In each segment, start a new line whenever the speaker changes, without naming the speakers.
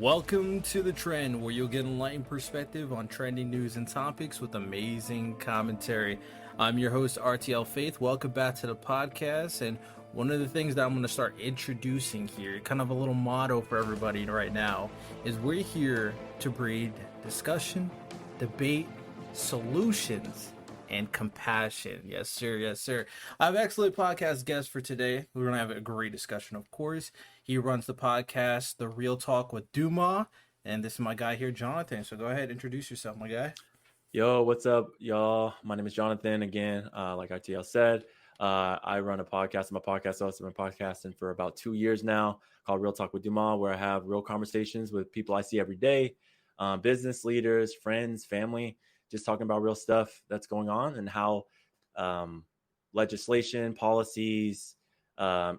Welcome to The Trend, where you'll get enlightened perspective on trending news and topics with amazing commentary. I'm your host, RTL Faith. Welcome back to the podcast. And one of the things that I'm going to start introducing here, kind of a little motto for everybody right now, is we're here to breed discussion, debate, solutions, and compassion. Yes, sir. Yes, sir. I have an excellent podcast guest for today. We're going to have a great discussion, of course. He runs the podcast, The Real Talk with Dumas. And this is my guy here, Jonathan. So go ahead, introduce yourself, my guy.
Yo, what's up, y'all? My name is Jonathan. Again, like RTL said, I run a podcast. I'm a podcast host. I've been podcasting for about 2 years now, called Real Talk with Dumas, where I have real conversations with people I see every day, business leaders, friends, family, just talking about real stuff that's going on and how legislation, policies,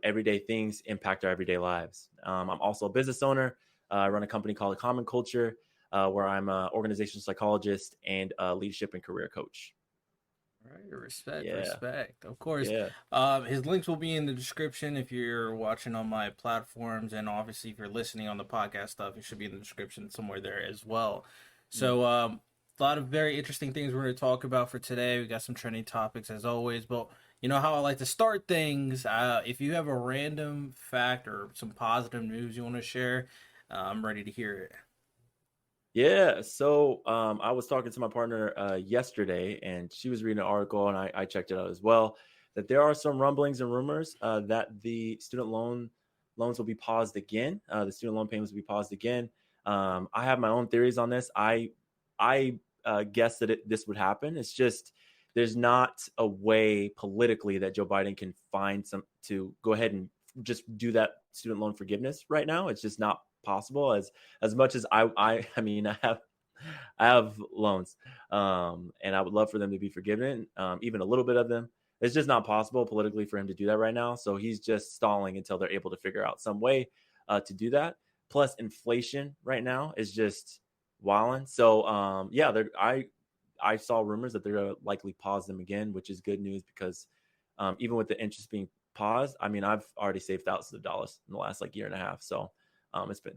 everyday things impact our everyday lives. I'm also a business owner. I run a company called CommonCulture, where I'm an organizational psychologist and a leadership and career coach.
All right, respect. Of course,
Yeah.
his links will be in the description if you're watching on my platforms, and obviously if you're listening on the podcast stuff, it should be in the description somewhere there as well. So, a lot of very interesting things we're going to talk about for today. We got some trending topics as always, but you know how I like to start things. If you have a random fact or some positive news you want to share, I'm ready to hear it.
Yeah. So I was talking to my partner yesterday, and she was reading an article, and I checked it out as well, that there are some rumblings and rumors that the student loans will be paused again. The student loan payments will be paused again. I have my own theories on this. I guess that this would happen. It's just there's not a way politically that Joe Biden can find some to go ahead and just do that student loan forgiveness right now. It's just not possible. As much as I mean, I have loans, and I would love for them to be forgiven, even a little bit of them. It's just not possible politically for him to do that right now. So he's just stalling until they're able to figure out some way to do that. Plus, inflation right now is just wilding. So I saw rumors that they're going to likely pause them again, which is good news because even with the interest being paused, I mean, I've already saved thousands of dollars in the last year and a half. So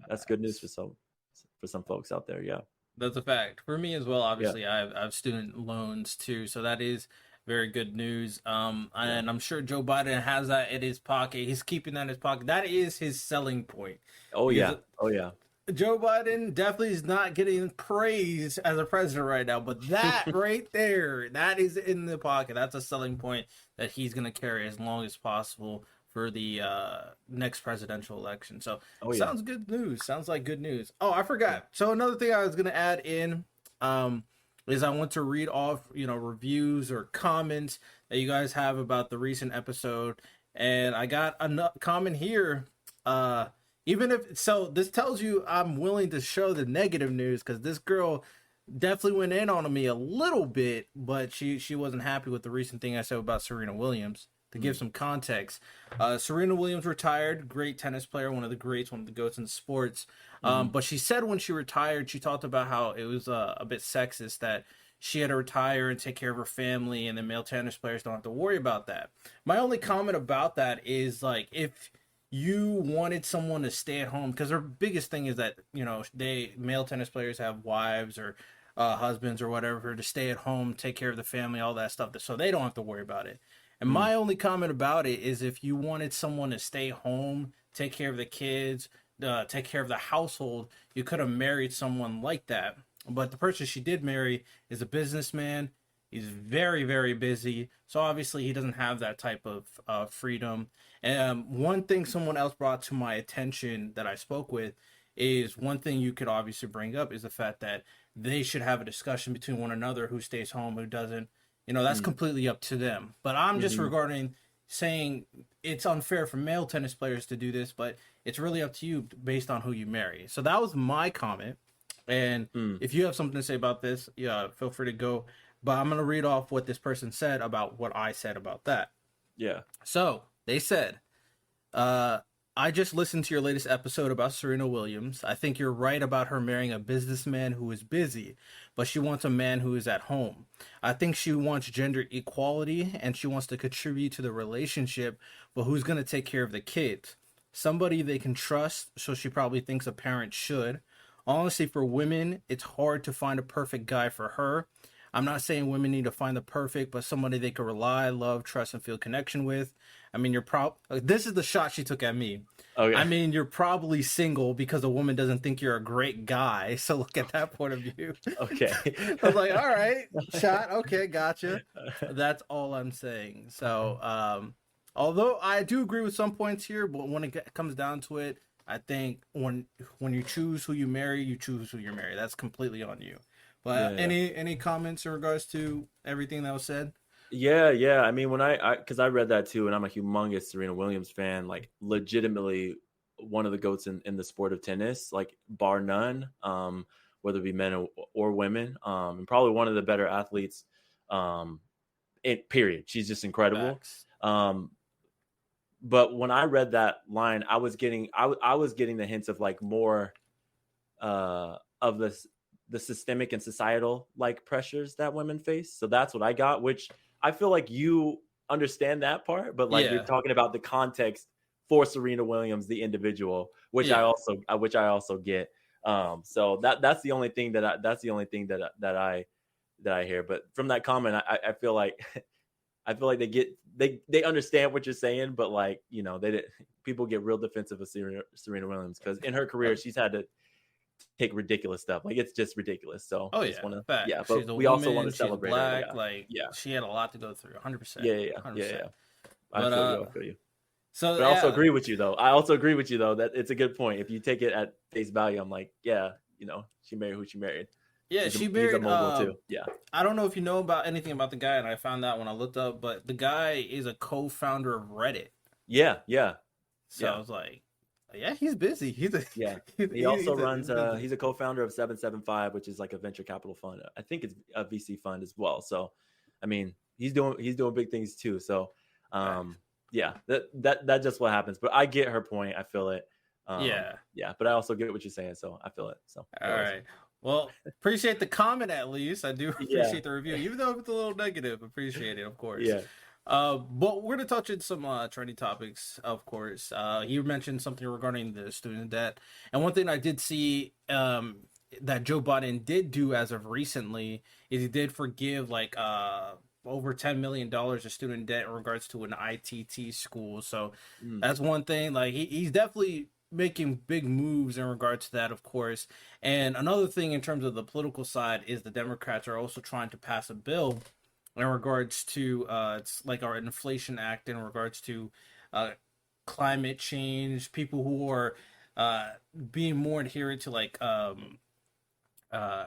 that's good news for some folks out there. Yeah,
That's a fact for me as well. Obviously, I have student loans too, so that is very good news. And I'm sure Joe Biden has that in his pocket. He's keeping that in his pocket. That is his selling point.
Oh yeah.
Joe Biden definitely is not getting praise as a president right now, but that right there, that is in the pocket. That's a selling point that he's going to carry as long as possible for the next presidential election. So sounds good news. Sounds like good news. Oh, I forgot. So another thing I was going to add in is I want to read off, reviews or comments that you guys have about the recent episode. And I got a comment here. This tells you I'm willing to show the negative news because this girl definitely went in on me a little bit, but she wasn't happy with the recent thing I said about Serena Williams. To give some context, Serena Williams retired, great tennis player, one of the greats, one of the GOATs in sports. But she said when she retired, she talked about how it was a bit sexist that she had to retire and take care of her family, and the male tennis players don't have to worry about that. My only comment about that is if you wanted someone to stay at home, because her biggest thing is that male tennis players have wives or husbands or whatever to stay at home, take care of the family, all that stuff, so they don't have to worry about it. And my only comment about it is if you wanted someone to stay home, take care of the kids, take care of the household, you could have married someone like that. But the person she did marry is a businessman. He's very, very busy. So obviously he doesn't have that type of freedom. And one thing someone else brought to my attention that I spoke with is one thing you could obviously bring up is the fact that they should have a discussion between one another, who stays home, who doesn't. That's completely up to them. But I'm just saying it's unfair for male tennis players to do this, but it's really up to you based on who you marry. So that was my comment. And if you have something to say about this, feel free to go. But I'm going to read off what this person said about what I said about that.
Yeah.
So they said, I just listened to your latest episode about Serena Williams. I think you're right about her marrying a businessman who is busy, but she wants a man who is at home. I think she wants gender equality and she wants to contribute to the relationship, but who's going to take care of the kids? Somebody they can trust, so she probably thinks a parent should. honestly, for women, it's hard to find a perfect guy for her. I'm not saying women need to find the perfect, but somebody they can rely, love, trust, and feel connection with. I mean, this is the shot she took at me.
Okay.
I mean, you're probably single because a woman doesn't think you're a great guy. So look at that point of view.
Okay.
I was like, all right, shot. Okay, gotcha. That's all I'm saying. So, although I do agree with some points here, but when it comes down to it, I think when you choose who you marry, you choose who you marry. That's completely on you. But
Yeah.
any comments in regards to everything that was said?
Yeah. I mean, because I read that too, and I'm a humongous Serena Williams fan, like legitimately one of the goats in the sport of tennis, like bar none, whether it be men or women, and probably one of the better athletes, period. She's just incredible.
Facts.
But when I read that line, I was getting the hints of like more of the systemic and societal like pressures that women face. So that's what I got, which I feel like you understand that part, but like you're talking about the context for Serena Williams, the individual, which I also get. So that's the only thing that I hear. But from that comment, I feel like they understand what you're saying, but like, you know, people get real defensive of Serena Williams because in her career she's had to take ridiculous stuff. Like it's just ridiculous. So
Oh
I
yeah,
just want to,
fact.
yeah,
She's
but
a
we also
woman.
want to
She's
celebrate
black.
her.
Like
Yeah.
she had a lot to go through. 100%.
Yeah.
100%.
I
But
feel you.
so
But I also agree with you though. That it's a good point. If you take it at face value, I'm like, yeah, you know, she married who she married.
Yeah,
He's
she
a
married.
mogul too. Yeah.
I don't know if you know about anything about the guy, and I found out when I looked up. But the guy is a co-founder of Reddit.
Yeah.
So I was like, yeah, he's busy.
Yeah. He also runs. He's a co-founder of 775, which is like a venture capital fund. I think it's a VC fund as well. So, I mean, he's doing big things too. So, yeah, that just what happens. But I get her point. I feel it. Yeah. But I also get what you're saying. So I feel it. So
all right. Well, appreciate the comment at least. I do appreciate the review, even though it's a little negative. Appreciate it, of course.
Yeah.
But we're gonna touch on some trending topics, of course. You mentioned something regarding the student debt, and one thing I did see that Joe Biden did do as of recently is he did forgive like over $10 million of student debt in regards to an ITT school. So that's one thing. Like he's definitely making big moves in regard to that, of course. And another thing in terms of the political side is the Democrats are also trying to pass a bill in regards to it's like our inflation act in regards to climate change, people who are being more adherent to like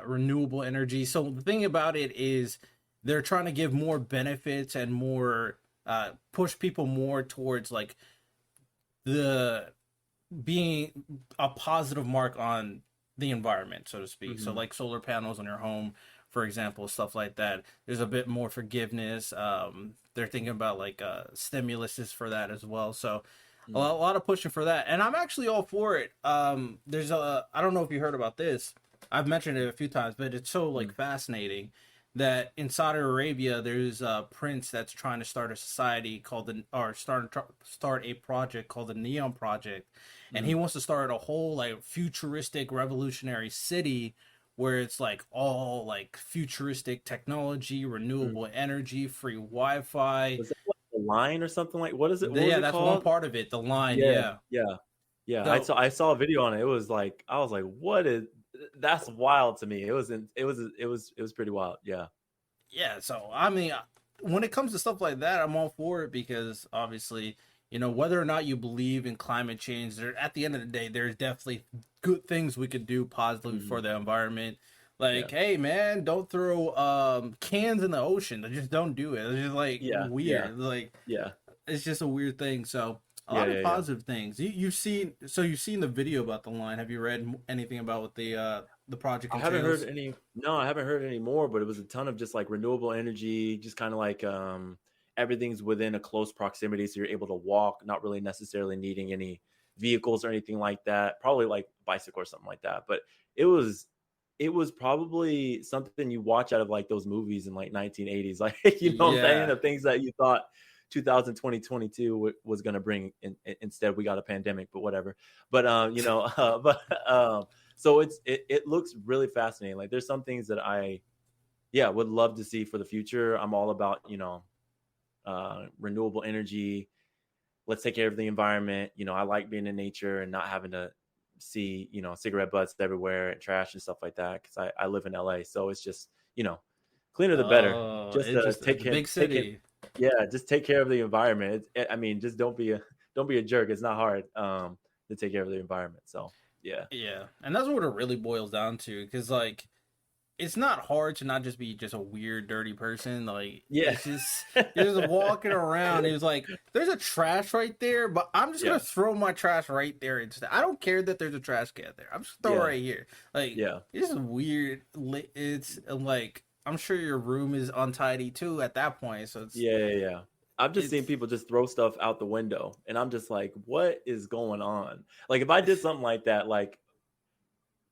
renewable energy. So the thing about it is they're trying to give more benefits and more push people more towards like the being a positive mark on the environment, so to speak. So like solar panels on your home, for example, stuff like that. There's a bit more forgiveness. They're thinking about like stimuluses for that as well. So a lot of pushing for that, and I'm actually all for it. There's I don't know if you heard about this. I've mentioned it a few times, but it's so like fascinating that in Saudi Arabia there's a prince that's trying to start a society called start a project called the Neon Project, and he wants to start a whole like futuristic revolutionary city where it's like all like futuristic technology, renewable energy, free Wi-Fi.
Was that like the line or something like? What is it? What
Yeah,
was it
that's
called?
one part of it. The line,
Yeah.
So,
I saw a video on it. It was like I was like, what is? That's wild to me. It was pretty wild. Yeah.
Yeah, so I mean, when it comes to stuff like that, I'm all for it because obviously, you know, whether or not you believe in climate change, there at the end of the day, there's definitely good things we could do positively for the environment. Like, hey man, don't throw cans in the ocean. Just don't do it. It's just like weird. Like it's just a weird thing. So a lot of positive things. You've seen the video about the line. Have you read anything about what the project entails?
I haven't heard any. No, I haven't heard any more. But it was a ton of just like renewable energy, just kind of like everything's within a close proximity, so you're able to walk, not really necessarily needing any vehicles or anything like that. Probably like bicycle or something like that. But it was probably something you watch out of like those movies in like 1980s, like you know what I'm saying, of things that you thought 2022 was going to bring. Instead, we got a pandemic, but whatever. But So it looks really fascinating. Like there's some things that I would love to see for the future. I'm all about, renewable energy. Let's take care of the environment. I like being in nature and not having to see, cigarette butts everywhere and trash and stuff like that. Cause I live in LA. So it's just, cleaner the better.
Oh,
Just
it's a big
take it.
city.
Yeah. Just take care of the environment. I mean, just don't be a jerk. It's not hard, to take care of the environment. So yeah.
Yeah, and that's what it really boils down to. Because like, it's not hard to not just be just a weird, dirty person. Like,
Yeah.
it's just you're just walking around. It's like there's a trash right there, but I'm just gonna throw my trash right there instead. I don't care that there's a trash can there. I'm just throw it right here. Like, it's just weird. It's like I'm sure your room is untidy too at that point. So it's
Yeah. I've just seen people just throw stuff out the window, and I'm just like, what is going on? Like, if I did something like that, like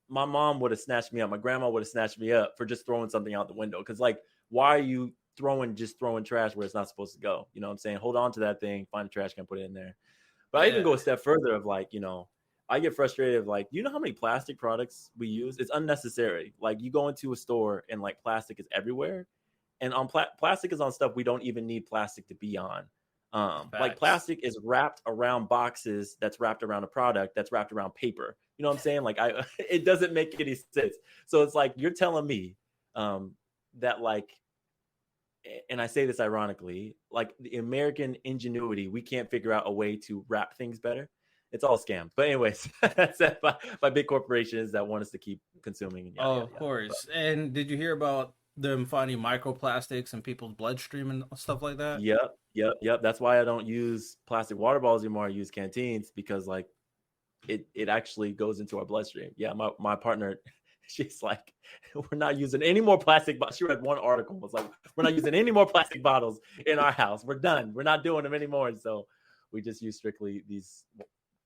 my mom would have snatched me up, my grandma would have snatched me up for just throwing something out the window. Because like, why are you throwing trash where it's not supposed to go? You know what I'm saying? Hold on to that thing, find a trash can, put it in there. But I even go a step further of like, I get frustrated of like, you know how many plastic products we use? It's unnecessary. Like you go into a store and like plastic is everywhere. And on plastic is on stuff we don't even need plastic to be on. Like plastic is wrapped around boxes, that's wrapped around a product, that's wrapped around paper. You know what I'm saying? Like it doesn't make any sense. So it's like you're telling me that like, and I say this ironically, like the American ingenuity, we can't figure out a way to wrap things better. It's all scams. But anyways, that's by big corporations that want us to keep consuming.
Of course. But, and did you hear about them finding microplastics in people's bloodstream and stuff like that?
Yep. That's why I don't use plastic water bottles anymore. I use canteens because like it actually goes into our bloodstream. Yeah, my partner, she's like, we're not using any more plastic bottles. She read one article, was like, we're not using any more plastic bottles in our house. We're done. We're not doing them anymore. And so we just use strictly these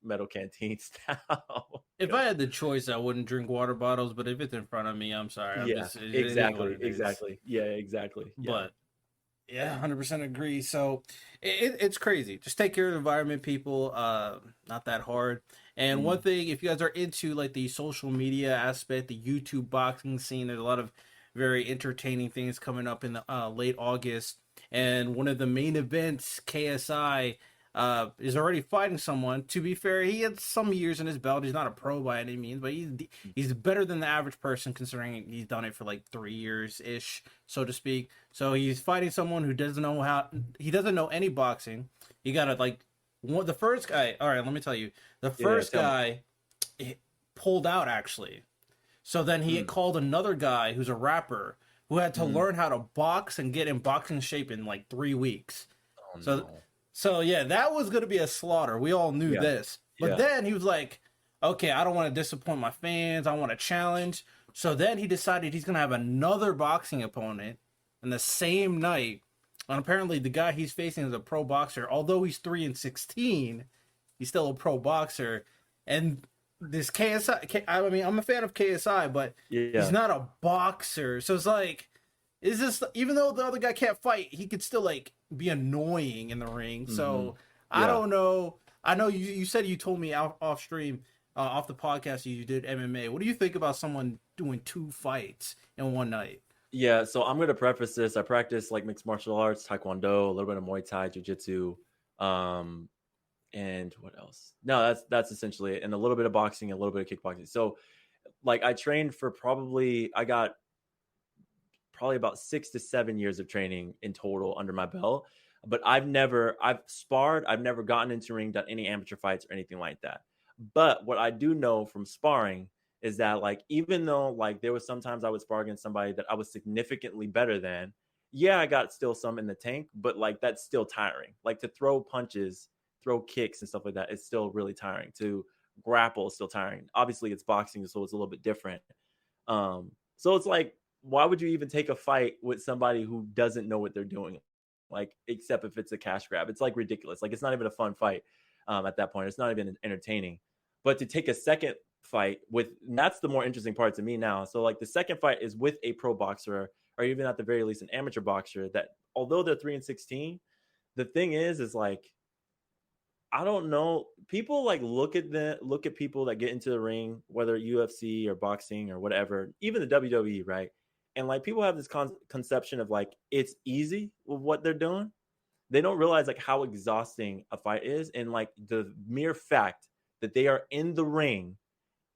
metal canteens now.
If I had the choice, I wouldn't drink water bottles, but if it's in front of me, I'm sorry.
Exactly. Yeah, exactly.
But yeah, 100% agree. So it's crazy. Just take care of the environment, people. Not that hard. And one thing, if you guys are into like the social media aspect, the YouTube boxing scene, there's a lot of very entertaining things coming up in the late August. And one of the main events, KSI, is already fighting someone. To be fair, he had some years in his belt. He's not a pro by any means, but he's better than the average person considering he's done it for like 3 years ish, so to speak. So he's fighting someone who doesn't know any boxing. You gotta like the first guy. All right, let me tell you, the first guy pulled out actually. So then he had called another guy who's a rapper who had to learn how to box and get in boxing shape in like 3 weeks. So yeah, that was going to be a slaughter. We all knew this. But then he was like, okay, I don't want to disappoint my fans. I want to challenge. So then he decided he's going to have another boxing opponent on the same night. And apparently the guy he's facing is a pro boxer. Although he's 3-16, he's still a pro boxer. And this KSI, I mean, I'm a fan of KSI, but he's not a boxer. So it's like, is this, even though the other guy can't fight, he could still like be annoying in the ring. So I don't know. I know you said, you told me off stream, off the podcast, you did MMA. What do you think about someone doing 2 fights in one night?
Yeah, so I'm going to preface this. I practice like mixed martial arts, taekwondo, a little bit of Muay Thai, jiu-jitsu, and what else? No, that's essentially it. And a little bit of boxing, a little bit of kickboxing. So like I trained for I got probably about 6 to 7 years of training in total under my belt. But I've sparred. I've never gotten into ring, done any amateur fights or anything like that. But what I do know from sparring is that like, even though like there was sometimes I would spar against somebody that I was significantly better than, I got still some in the tank, but like that's still tiring. Like to throw punches, throw kicks and stuff like that, it's still really tiring. To grapple is still tiring. Obviously it's boxing, so it's a little bit different. So it's like, why would you even take a fight with somebody who doesn't know what they're doing? Like, except if it's a cash grab. It's like ridiculous. Like, it's not even a fun fight at that point. It's not even entertaining. But to take a second fight that's the more interesting part to me now. So like the second fight is with a pro boxer, or even at the very least an amateur boxer, that although they're 3-16, the thing is like, I don't know. People like look at people that get into the ring, whether UFC or boxing or whatever, even the WWE, right? And like people have this conception of like it's easy with what they're doing. They don't realize like how exhausting a fight is, and like the mere fact that they are in the ring,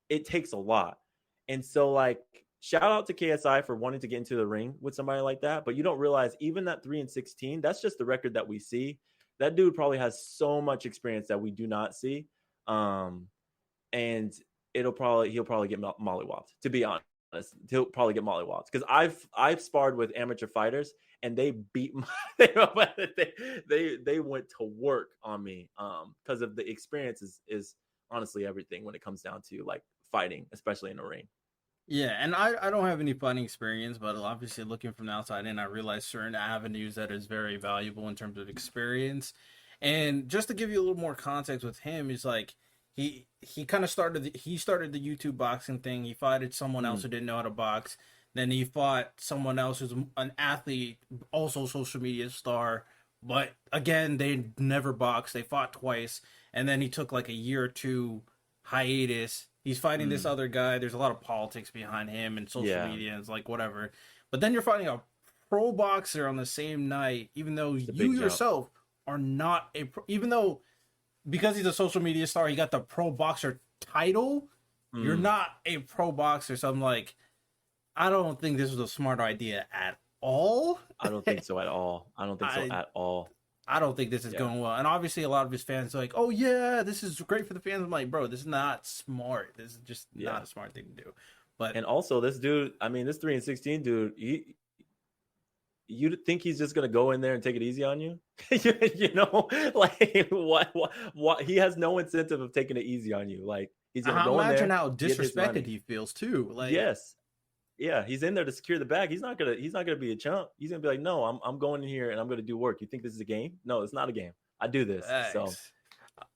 it takes a lot. And so like shout out to KSI for wanting to get into the ring with somebody like that, but you don't realize even that 3-16, that's just the record that we see. That dude probably has so much experience that we do not see. And he'll probably get mollywopped, to be honest. He'll probably get mollywopped because I've sparred with amateur fighters and they beat they went to work on me because of the experience is honestly everything when it comes down to like fighting, especially in the ring.
Yeah, and I don't have any fighting experience, but obviously looking from the outside in, I realize certain avenues that is very valuable in terms of experience. And just to give you a little more context with him, is like he kind of started the YouTube boxing thing. He fought someone else who didn't know how to box. Then he fought someone else who's an athlete, also social media star. But again, they never boxed. They fought twice, and then he took like a year or two hiatus. He's fighting this other guy. There's a lot of politics behind him and social media, and it's like whatever. But then you're fighting a pro boxer on the same night, even though you yourself are not a pro, even though because he's a social media star, he got the pro boxer title. You're not a pro boxer, so I'm like, I don't think this was a smart idea at all.
I don't think so at all. I don't think so at all.
I don't think this is going well. And obviously a lot of his fans are like, oh yeah, this is great for the fans. I'm like, bro, this is not smart. This is just not a smart thing to do. But
and also this dude, I mean, this 3-16 dude, you think he's just gonna go in there and take it easy on you? You know, like what? He has no incentive of taking it easy on you. Like he's gonna go in there.
Imagine how disrespected he feels too. Like
yes. Yeah, he's in there to secure the bag. He's not gonna be a chump. He's gonna be like, no, I'm going in here and I'm gonna do work. You think this is a game? No, it's not a game. I do this.
Thanks.
So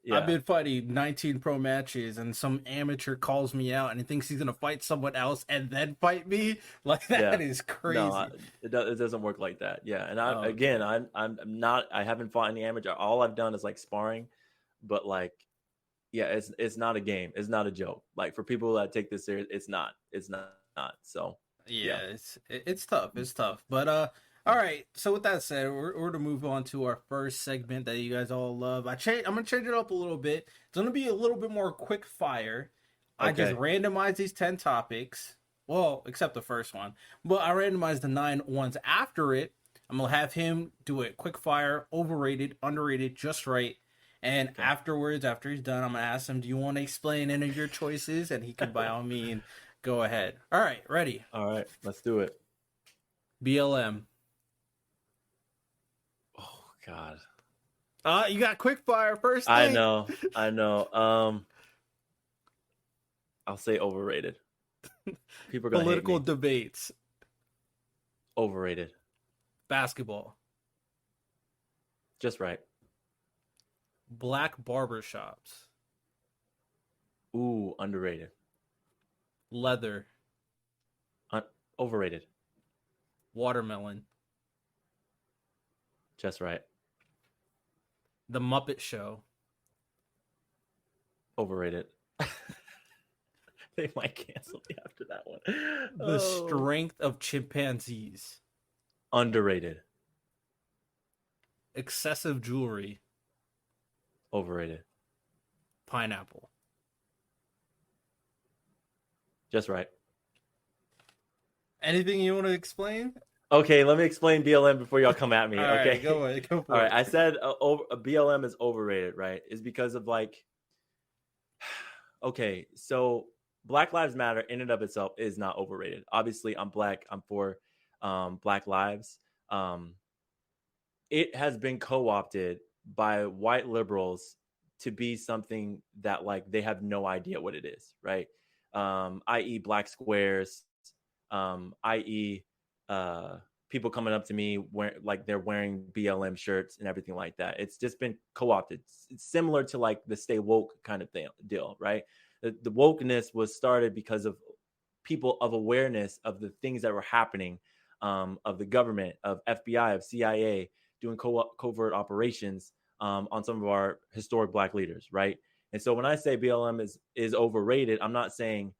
yeah.
I've been fighting 19 pro matches and some amateur calls me out and he thinks he's gonna fight someone else and then fight me. Like that is crazy.
No, it doesn't work like that. Yeah, and I'm not. I haven't fought any amateur. All I've done is like sparring, but like, yeah, it's not a game. It's not a joke. Like for people that take this serious, it's not. So
yeah. It's tough. It's tough. But all right. So with that said, we're to move on to our first segment that you guys all love. I'm gonna change it up a little bit. It's gonna be a little bit more quick fire. I just randomized these 10 topics. Well, except the first one. But I randomized the 9 ones after it. I'm gonna have him do it quick fire, overrated, underrated, just right. And afterwards, after he's done, I'm gonna ask him, do you want to explain any of your choices? And he can by all means go ahead. All right, ready?
All right, let's do it.
BLM.
Oh God.
You got quick fire first thing.
I know. I'll say overrated. People are gonna
political
hate me.
debates.
Overrated.
Basketball.
Just right.
Black barbershops.
Ooh, underrated.
Leather.
Overrated.
Watermelon.
Just right.
The Muppet Show.
Overrated. They might cancel me after that one.
The strength of chimpanzees.
Underrated.
Excessive jewelry.
Overrated.
Pineapple.
Just right.
Anything you want to explain?
Okay, let me explain BLM before y'all come at me.
All
okay,
right, go for
All right, I said BLM is overrated, right? Is because of like, okay, so Black Lives Matter in and of itself is not overrated. Obviously, I'm Black. I'm for Black lives. It has been co-opted by white liberals to be something that like they have no idea what it is, right? I.e. black squares, i.e. People coming up to me they're wearing BLM shirts and everything like that. It's just been co-opted. It's similar to like the stay woke kind of deal, right? The wokeness was started because of people of awareness of the things that were happening, of the government, of FBI, of CIA doing covert operations on some of our historic Black leaders, right? And so when I say BLM is overrated, I'm not saying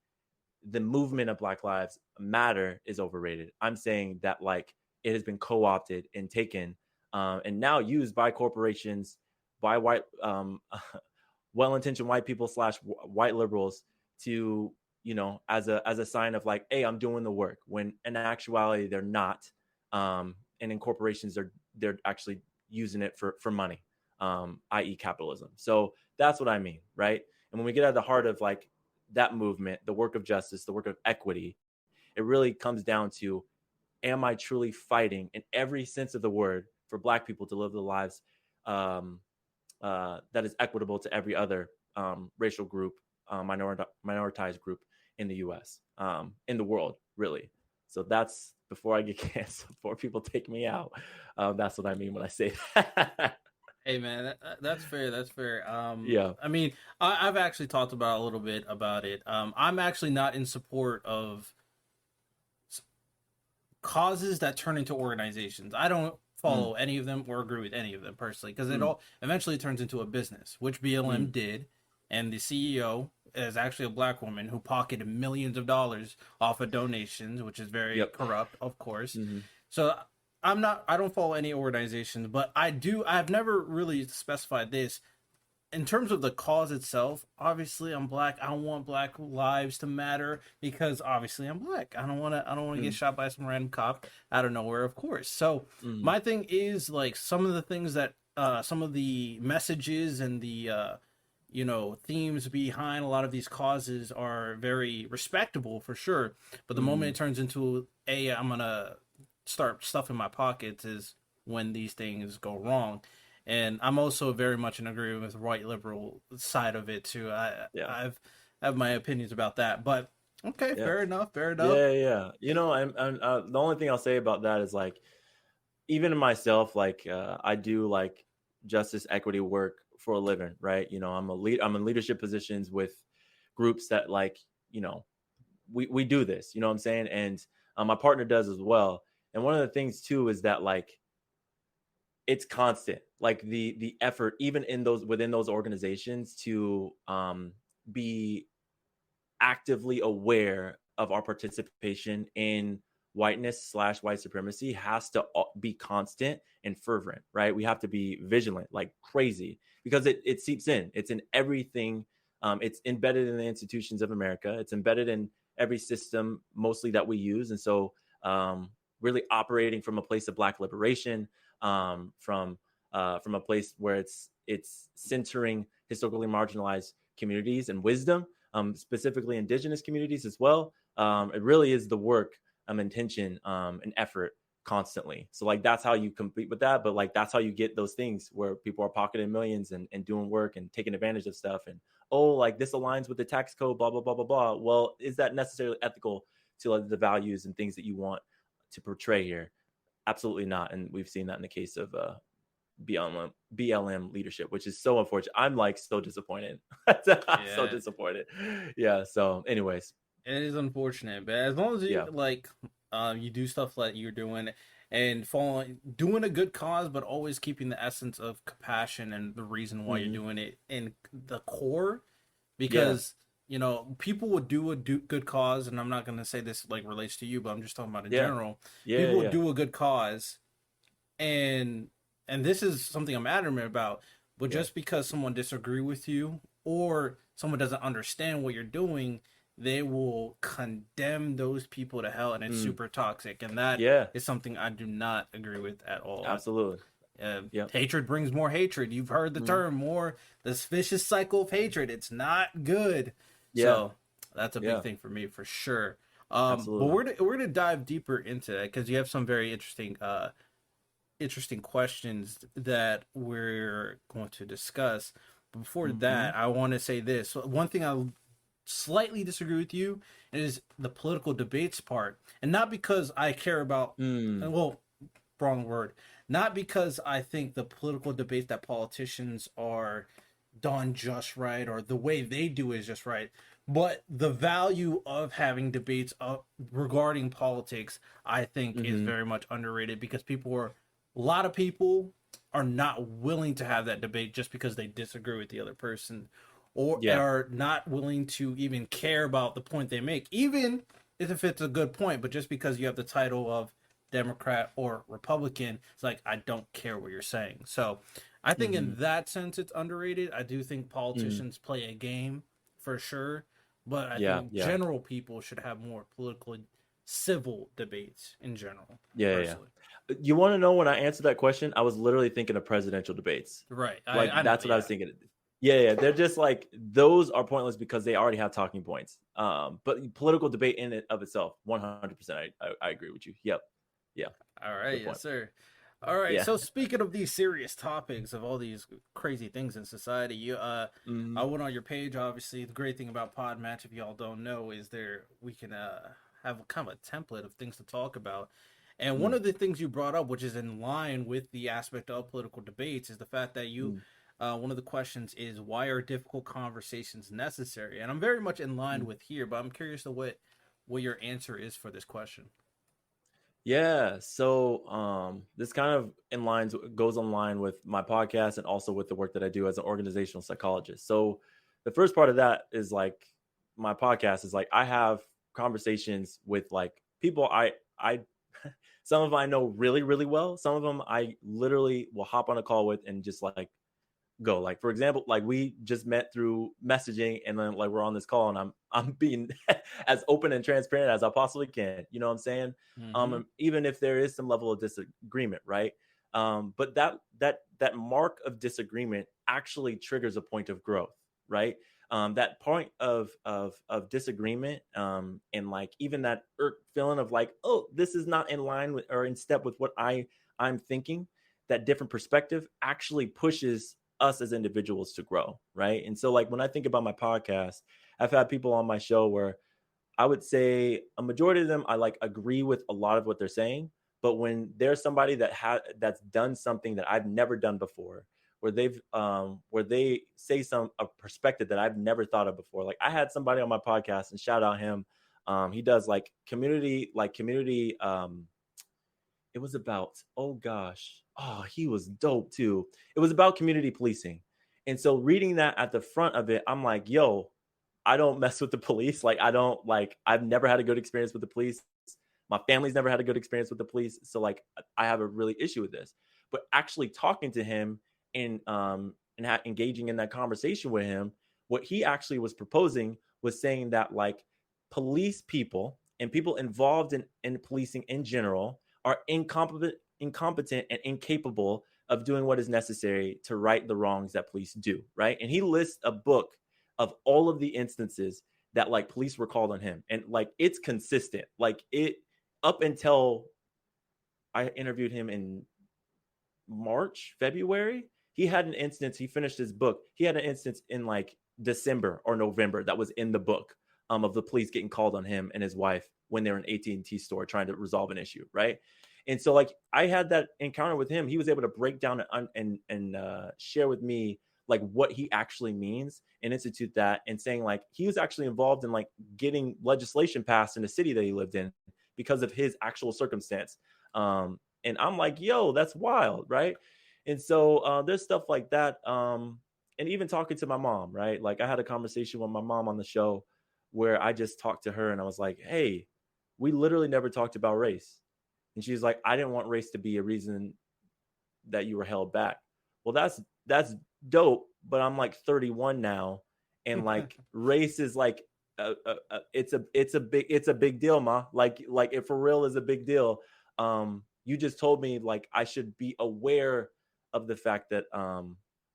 the movement of Black Lives Matter is overrated. I'm saying that like it has been co-opted and taken and now used by corporations, by white, well-intentioned white people / white liberals to, as a sign of like, hey, I'm doing the work. When in actuality they're not, and in corporations they're actually using it for money, i.e. capitalism. So that's what I mean, right? And when we get at the heart of like that movement, the work of justice, the work of equity, it really comes down to, am I truly fighting in every sense of the word for Black people to live the lives that is equitable to every other racial group, minoritized group in the U.S., in the world, really. So that's, before I get canceled, before people take me out, that's what I mean when I say that.
Hey man, that's fair. That's fair.
Yeah.
I mean, I've actually talked about a little bit about it. I'm actually not in support of causes that turn into organizations. I don't follow any of them or agree with any of them personally, because it all eventually turns into a business, which BLM did, and the CEO is actually a Black woman who pocketed millions of dollars off of donations, which is very corrupt, of course. So I don't follow any organizations, but I've never really specified this. In terms of the cause itself, obviously I'm Black. I don't want Black lives to matter because obviously I'm Black. I don't want to get shot by some random cop out of nowhere, of course. So my thing is like some of the things that some of the messages and the themes behind a lot of these causes are very respectable for sure. But the moment it turns into I'm gonna start stuffing my pockets is when these things go wrong. And I'm also very much in agreement with the white liberal side of it too. I have my opinions about that, but okay, fair enough.
Yeah. And the only thing I'll say about that is like, even myself, like I do like justice equity work for a living, right? I'm in leadership positions with groups that like, we do this, you know what I'm saying? And my partner does as well. And one of the things too is that like it's constant, like the effort, even within those organizations, to be actively aware of our participation in whiteness / white supremacy has to be constant and fervent, right? We have to be vigilant like crazy because it seeps in. It's in everything. It's embedded in the institutions of America. It's embedded in every system mostly that we use. And so really operating from a place of Black liberation, from a place where it's centering historically marginalized communities and wisdom, specifically Indigenous communities as well. It really is the work, intention, and effort constantly. So like that's how you compete with that, but like that's how you get those things where people are pocketing millions and doing work and taking advantage of stuff, and like this aligns with the tax code, blah blah blah blah blah. Well, is that necessarily ethical to like, the values and things that you want to portray here? Absolutely not. And we've seen that in the case of BLM leadership, which is so unfortunate. I'm like so disappointed. I'm so disappointed. Yeah. So anyways,
it is unfortunate, but as long as you you do stuff like you're doing and doing a good cause, but always keeping the essence of compassion and the reason why you're doing it in the core, because people would do a good cause, and I'm not going to say this like relates to you, but I'm just talking about in general. People would do a good cause, and this is something I'm adamant about, but just because someone disagree with you or someone doesn't understand what you're doing, they will condemn those people to hell, and it's super toxic, and that is something I do not agree with at all.
Absolutely.
Hatred brings more hatred. You've heard the term, this vicious cycle of hatred. It's not good. So that's a big thing for me for sure. But we're gonna dive deeper into that because you have some very interesting questions that we're going to discuss. But before that, I want to say this. So one thing I slightly disagree with you is the political debates part, and not because I care about wrong word, not because I think the political debates that politicians are done just right or the way they do is just right, but the value of having debates regarding politics I think is very much underrated, because a lot of people are not willing to have that debate just because they disagree with the other person, or
Yeah.
are not willing to even care about the point they make, even if it's a good point. But just because you have the title of Democrat or Republican, it's like, I don't care what you're saying. So I think in that sense it's underrated. I do think politicians play a game for sure, but I
Yeah.
think
Yeah.
general people should have more political civil debates in general,
Yeah. Yeah.
personally.
You want to know when I answered that question? I was literally thinking of presidential debates.
Right.
Like
I know,
that's what I was thinking. Yeah. They're just like, those are pointless because they already have talking points. But political debate in and of itself, 100%. I agree with you. Yep. Yeah.
All right,
Good point.
yes, sir. All right.
Yeah.
So speaking of these serious topics of all these crazy things in society, I went on your page. Obviously, the great thing about Podmatch, if y'all don't know, is we can have kind of a template of things to talk about. And one of the things you brought up, which is in line with the aspect of political debates, is the fact that one of the questions is, why are difficult conversations necessary? And I'm very much in line with here, but I'm curious to what your answer is for this question.
Yeah. So this kind of goes in line with my podcast and also with the work that I do as an organizational psychologist. So the first part of that is like, my podcast is like, I have conversations with like people I some of them I know really, really well. Some of them I literally will hop on a call with and just like go. Like, for example, like we just met through messaging, and then like we're on this call, and I'm being as open and transparent as I possibly can. You know what I'm saying? Even if there is some level of disagreement, right? But that mark of disagreement actually triggers a point of growth, right? That point of disagreement, and like even that feeling of like, oh, this is not in line with or in step with what I'm thinking. That different perspective actually pushes us as individuals to grow, right? And so like when I think about my podcast, I've had people on my show where I would say a majority of them I like agree with a lot of what they're saying, but when there's somebody that's done something that I've never done before, where they say a perspective that I've never thought of before. Like I had somebody on my podcast, and shout out him. He does like community. It was about, oh gosh, oh, he was dope too. It was about community policing. And so reading that at the front of it, I'm like, yo, I don't mess with the police. Like, I've never had a good experience with the police. My family's never had a good experience with the police. So like, I have a really issue with this. But actually talking to him and engaging in that conversation with him, what he actually was proposing was saying that like police people and people involved in policing in general are incompetent and incapable of doing what is necessary to right the wrongs that police do, right? And he lists a book of all of the instances that like police were called on him, and like it's consistent. Like it up until I interviewed him in March, February, he had an instance. He finished his book. He had an instance in like December or November that was in the book of the police getting called on him and his wife when they were in AT&T store trying to resolve an issue, right? And so like I had that encounter with him. He was able to break down and share with me like what he actually means and institute that, and saying like he was actually involved in like getting legislation passed in the city that he lived in because of his actual circumstance. And I'm like, yo, that's wild, right? And so there's stuff like that. And even talking to my mom, right? Like I had a conversation with my mom on the show where I just talked to her and I was like, hey, we literally never talked about race. And she's like, I didn't want race to be a reason that you were held back. Well, that's dope, but I'm like 31 now, and like race is like it's a big deal, ma. Like it for real is a big deal. You just told me like I should be aware of the fact that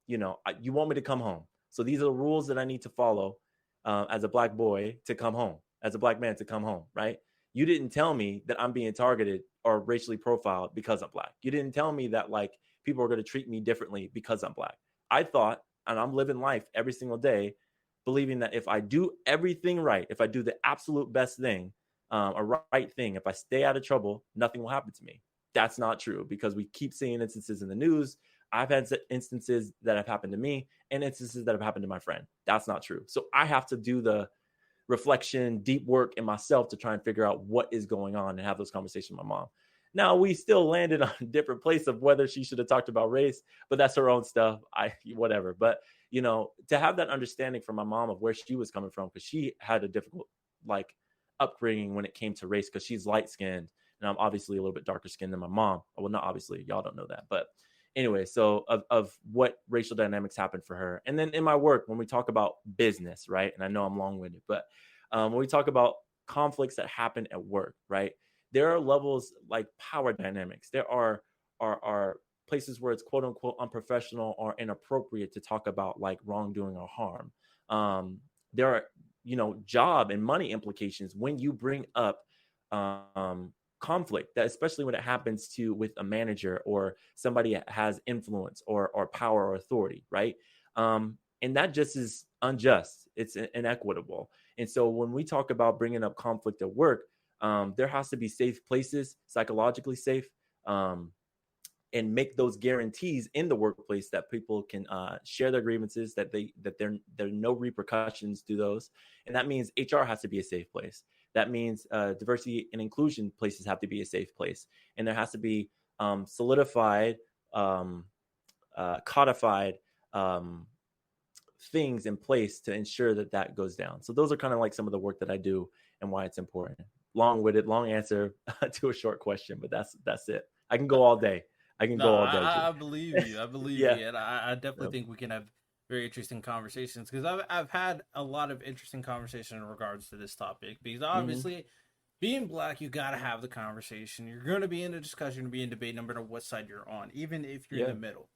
you want me to come home. So these are the rules that I need to follow as a black boy to come home, as a black man to come home, right? You didn't tell me that I'm being targeted or racially profiled because I'm black. You didn't tell me that like people are going to treat me differently because I'm black. I thought, and I'm living life every single day, believing that if I do everything right, if I do the absolute best thing, a right thing, if I stay out of trouble, nothing will happen to me. That's not true, because we keep seeing instances in the news. I've had instances that have happened to me and instances that have happened to my friend. That's not true. So I have to do the reflection, deep work in myself to try and figure out what is going on and have those conversations with my mom. Now we still landed on a different place of whether she should have talked about race, but that's her own stuff. Whatever. But to have that understanding from my mom of where she was coming from, because she had a difficult like upbringing when it came to race, because she's light skinned and I'm obviously a little bit darker skinned than my mom. Well, not obviously, y'all don't know that, but anyway, so of what racial dynamics happened for her. And then in my work, when we talk about business, right? And I know I'm long-winded, but when we talk about conflicts that happen at work, right? There are levels like power dynamics. There are places where it's quote unquote unprofessional or inappropriate to talk about like wrongdoing or harm. There are, job and money implications when you bring up conflict, that especially when it happens with a manager or somebody that has influence or power or authority, right? And that just is unjust. It's inequitable. And so when we talk about bringing up conflict at work, there has to be safe places, psychologically safe, and make those guarantees in the workplace that people can share their grievances, that there are no repercussions to those. And that means HR has to be a safe place. That means diversity and inclusion places have to be a safe place. And there has to be solidified, codified things in place to ensure that goes down. So those are kind of like some of the work that I do and why it's important. Long answer to a short question, but that's it. I can go all day.
I believe you.
Yeah.
And I definitely think we can have very interesting conversations, because I've had a lot of interesting conversation in regards to this topic, because obviously being Black, you got to have the conversation. You're going to be in a discussion, be in debate, no matter what side you're on, even if you're in the middle.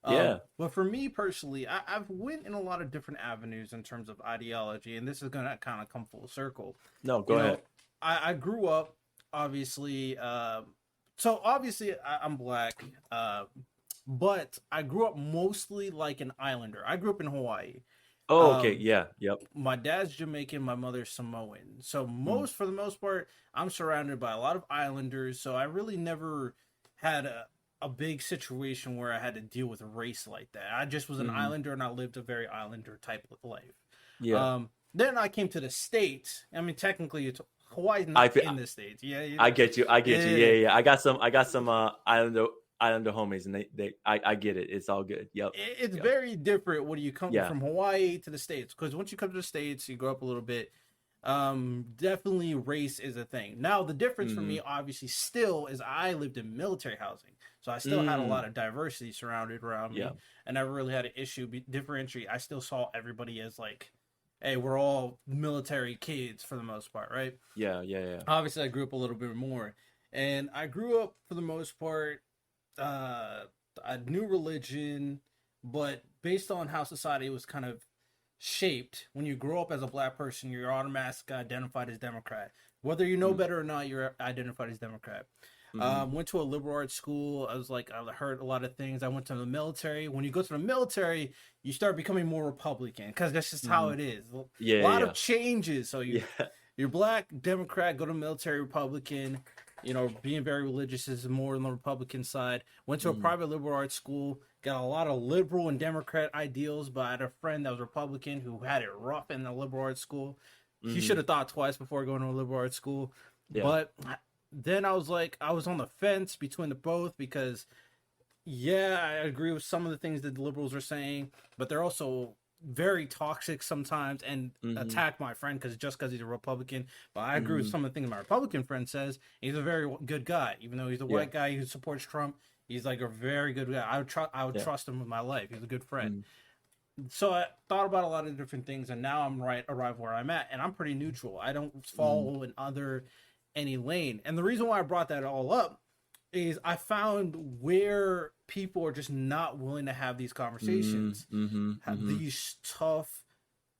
But for me personally, I've went in a lot of different avenues in terms of ideology, and this is going to kind of come full circle.
No, go ahead.
I grew up, obviously, so obviously I'm Black, but I grew up mostly like an islander. I grew up in Hawaii.
Oh, okay. Yeah. Yep.
My dad's Jamaican, my mother's Samoan. So for the most part, I'm surrounded by a lot of islanders. So I really never had a big situation where I had to deal with race like that. I just was an islander, and I lived a very islander type of life. Yeah. Then I came to the States. I mean, technically, Hawaii's not in the States. Yeah.
I get you. Yeah. I got some islander homies, and I get it. It's all good. Yep.
It's very different when you come from Hawaii to the States, because once you come to the States, you grow up a little bit. Definitely race is a thing. Now, the difference for me, obviously, still is I lived in military housing. So I still had a lot of diversity surrounded around me. I never really had an issue differentiate. I still saw everybody as like, hey, we're all military kids for the most part, right?
Yeah.
Obviously, I grew up a little bit more. And I grew up, for the most part, a new religion, but based on how society was kind of shaped, when you grow up as a Black person, you're automatically identified as Democrat. Whether you know better or not, you're identified as Democrat. Went to a liberal arts school. I heard a lot of things. I went to the military. When you go to the military, you start becoming more Republican, because that's just how it is. A lot of changes. So you're Black, Democrat, go to military, Republican. Being very religious is more on the Republican side. Went to a private liberal arts school. Got a lot of liberal and Democrat ideals, but I had a friend that was Republican who had it rough in the liberal arts school. He should have thought twice before going to a liberal arts school. But then I was on the fence between the both, because I agree with some of the things that the liberals are saying, but they're also very toxic sometimes and attack my friend because he's a Republican. But I agree with some of the things my Republican friend says. He's a very good guy, even though he's a white guy who supports Trump. He's like a very good guy. I would trust him with my life. He's a good friend. So I thought about a lot of different things, and now I'm arrived where I'm at, and I'm pretty neutral. I don't follow in any lane. And the reason why I brought that all up is I found where people are just not willing to have these conversations, have these tough,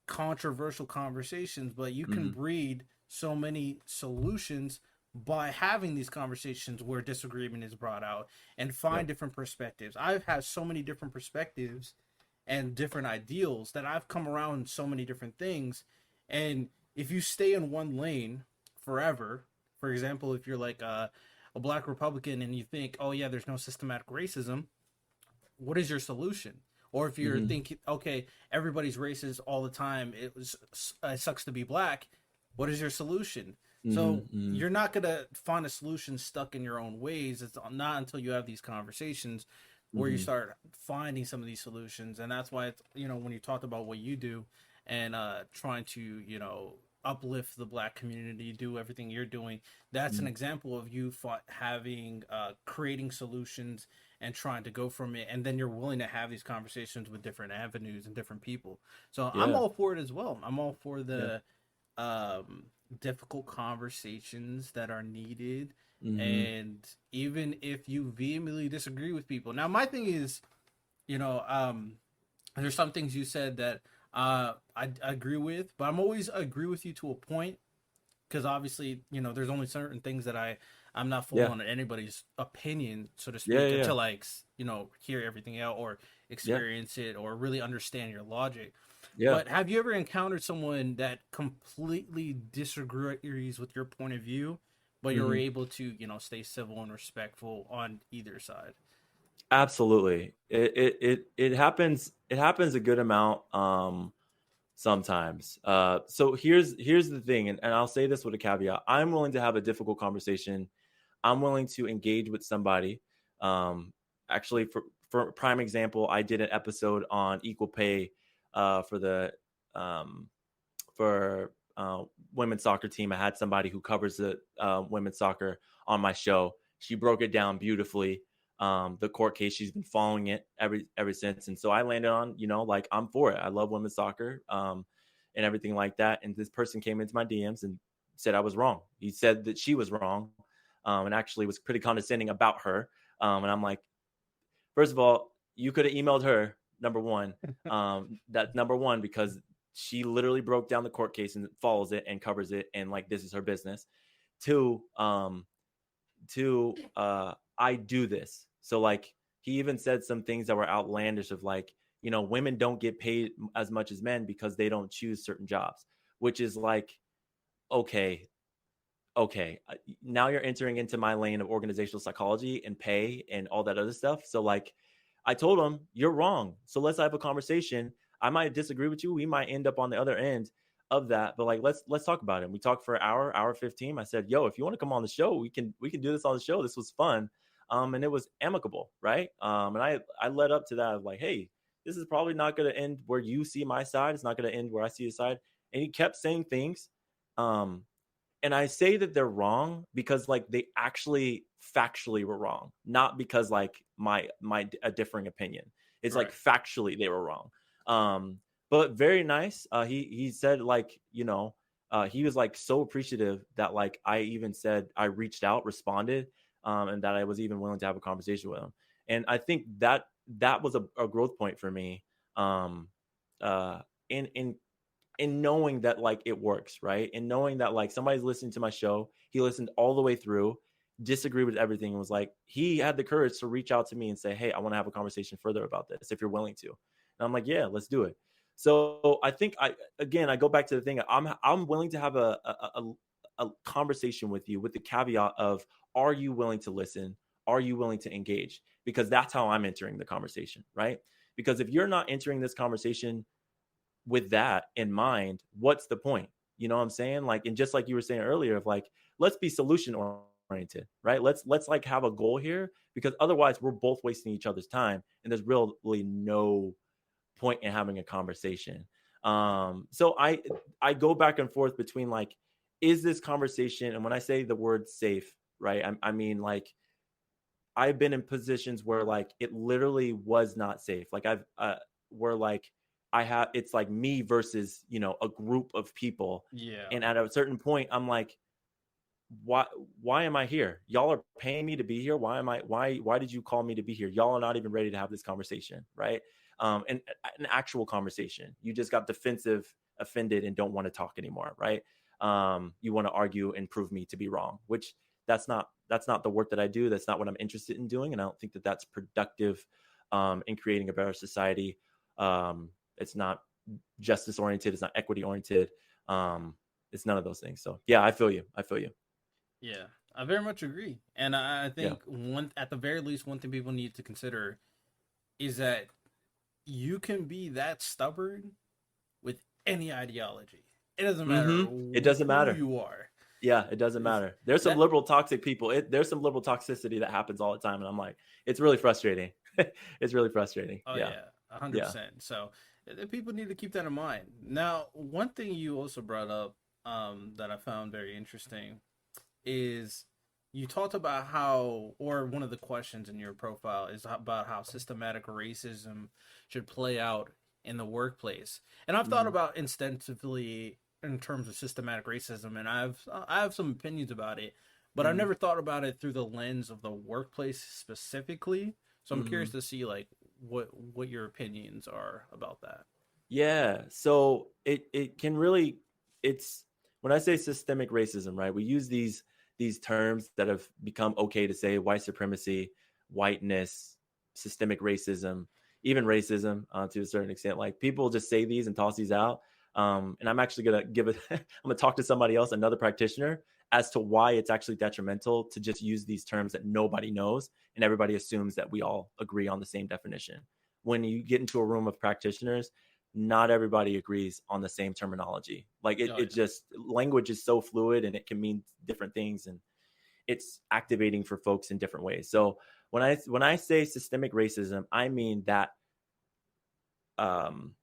controversial conversations, but you can breed so many solutions by having these conversations where disagreement is brought out and find different perspectives. I've had so many different perspectives and different ideals that I've come around so many different things. And if you stay in one lane forever, for example, if you're like a Black Republican and you think, oh yeah, there's no systematic racism, what is your solution? Or if you're thinking, okay, everybody's racist all the time, it sucks to be Black, what is your solution? So
Mm-hmm.
you're not gonna find a solution stuck in your own ways. It's not until you have these conversations where you
Mm-hmm.
start finding some of these solutions. And that's why it's, when you talked about what you do and trying to, uplift the Black community, do everything you're doing, that's an
Mm-hmm.
example of you having creating solutions and trying to go from it, and then you're willing to have these conversations with different avenues and different people. So I'm
Yeah.
all for it as well. I'm all for
Yeah.
the difficult conversations that are needed,
Mm-hmm.
and even if you vehemently disagree with people. Now my thing is, you know um there's some things you said that I agree with, but I'm always agree with you to a point, because obviously, there's only certain things that I'm not full
Yeah.
on anybody's opinion, so to
Yeah.
speak,
Yeah.
until I hear everything out or
Yeah.
experience it or really understand your logic.
Yeah.
But have you ever encountered someone that completely disagrees with your point of view, but you're
Mm-hmm.
able to, stay civil and respectful on either side?
Absolutely. It happens. It happens a good amount. Sometimes. So here's the thing, and I'll say this with a caveat. I'm willing to have a difficult conversation. I'm willing to engage with somebody. Um, Actually, for prime example, I did an episode on equal pay for the um, for women's soccer team. I had somebody who covers the women's soccer on my show. She broke it down beautifully. The court case, she's been following it ever since, and so I landed on, like, I'm for it. I love women's soccer, and everything like that. And this person came into my DMs and said I was wrong. He said that she was wrong, and actually was pretty condescending about her. And I'm like, first of all, you could have emailed her. Number one, that's number one, because she literally broke down the court case and follows it and covers it, and like, this is her business. Two, I do this. So like, he even said some things that were outlandish of like, women don't get paid as much as men because they don't choose certain jobs, which is like, okay, okay, now you're entering into my lane of organizational psychology and pay and all that other stuff. So like, I told him, you're wrong. So let's have a conversation. I might disagree with you. We might end up on the other end of that, but like, let's talk about it. And we talked for an hour 15. I said, yo, if you want to come on the show, we can do this on the show. This was fun. And it was amicable, right? And I led up to that of like, hey, this is probably not going to end where you see my side. It's not going to end where I see his side. And he kept saying things. Um, and I say that they're wrong because like, they actually factually were wrong, not because like my a differing opinion. It's like,
Right.
factually they were wrong. But very nice. He said like, he was like so appreciative that like, I even said I reached out, responded, and that I was even willing to have a conversation with him. And I think that was a growth point for me. Um, in knowing that like, it works, right? And knowing that like, somebody's listening to my show, he listened all the way through, disagreed with everything, and was like, he had the courage to reach out to me and say, hey, I want to have a conversation further about this if you're willing to. And I'm like, yeah, let's do it. So I think I go back to the thing. I'm willing to have a conversation with you with the caveat of, are you willing to listen? Are you willing to engage? Because that's how I'm entering the conversation, right? Because if you're not entering this conversation with that in mind, what's the point? You know what I'm saying? Like, and just like you were saying earlier, of like, let's be solution oriented, right? Let's like have a goal here, because otherwise we're both wasting each other's time, and there's really no point in having a conversation. So I go back and forth between like, is this conversation, and when I say the word safe, right, I mean like, I've been in positions where like, it literally was not safe. Like, I've where like, I have, it's like me versus, a group of people.
Yeah.
And at a certain point, I'm like, why am I here? Y'all are paying me to be here. Why did you call me to be here? Y'all are not even ready to have this conversation, right? And an actual conversation. You just got defensive, offended, and don't want to talk anymore, right? You want to argue and prove me to be wrong, which that's not the work that I do. That's not what I'm interested in doing, and I don't think that that's productive in creating a better society. It's not justice oriented. It's not equity oriented. It's none of those things. So yeah, I feel you.
Yeah, I very much agree, and I
Yeah.
think at the very least, one thing people need to consider is that you can be that stubborn with any ideology. It doesn't matter
It doesn't
who
matter.
you are.
Yeah, it doesn't matter. There's some
That
liberal toxic people. There's some liberal toxicity that happens all the time, and I'm like, it's really frustrating. It's really frustrating.
Oh
Yeah,
yeah,
yeah.
100%. So people need to keep that in mind. Now, one thing you also brought up that I found very interesting is you talked about how, or one of the questions in your profile is about how systematic racism should play out in the workplace. And I've thought
Hmm.
about extensively in terms of systematic racism, and I have some opinions about it, but I've
Hmm.
never thought about it through the lens of the workplace specifically. So I'm curious
Hmm.
to see like what your opinions are about that.
Yeah. So it can really, it's, when I say systemic racism, right? We use these terms that have become okay to say: white supremacy, whiteness, systemic racism, even racism, to a certain extent. Like, people just say these and toss these out. And I'm actually gonna give it. I'm gonna talk to somebody else, another practitioner, as to why it's actually detrimental to just use these terms that nobody knows and everybody assumes that we all agree on the same definition. When you get into a room of practitioners, not everybody agrees on the same terminology. Like,
Oh
it
yeah.
just, language is so fluid and it can mean different things, and it's activating for folks in different ways. So when I say systemic racism, I mean um,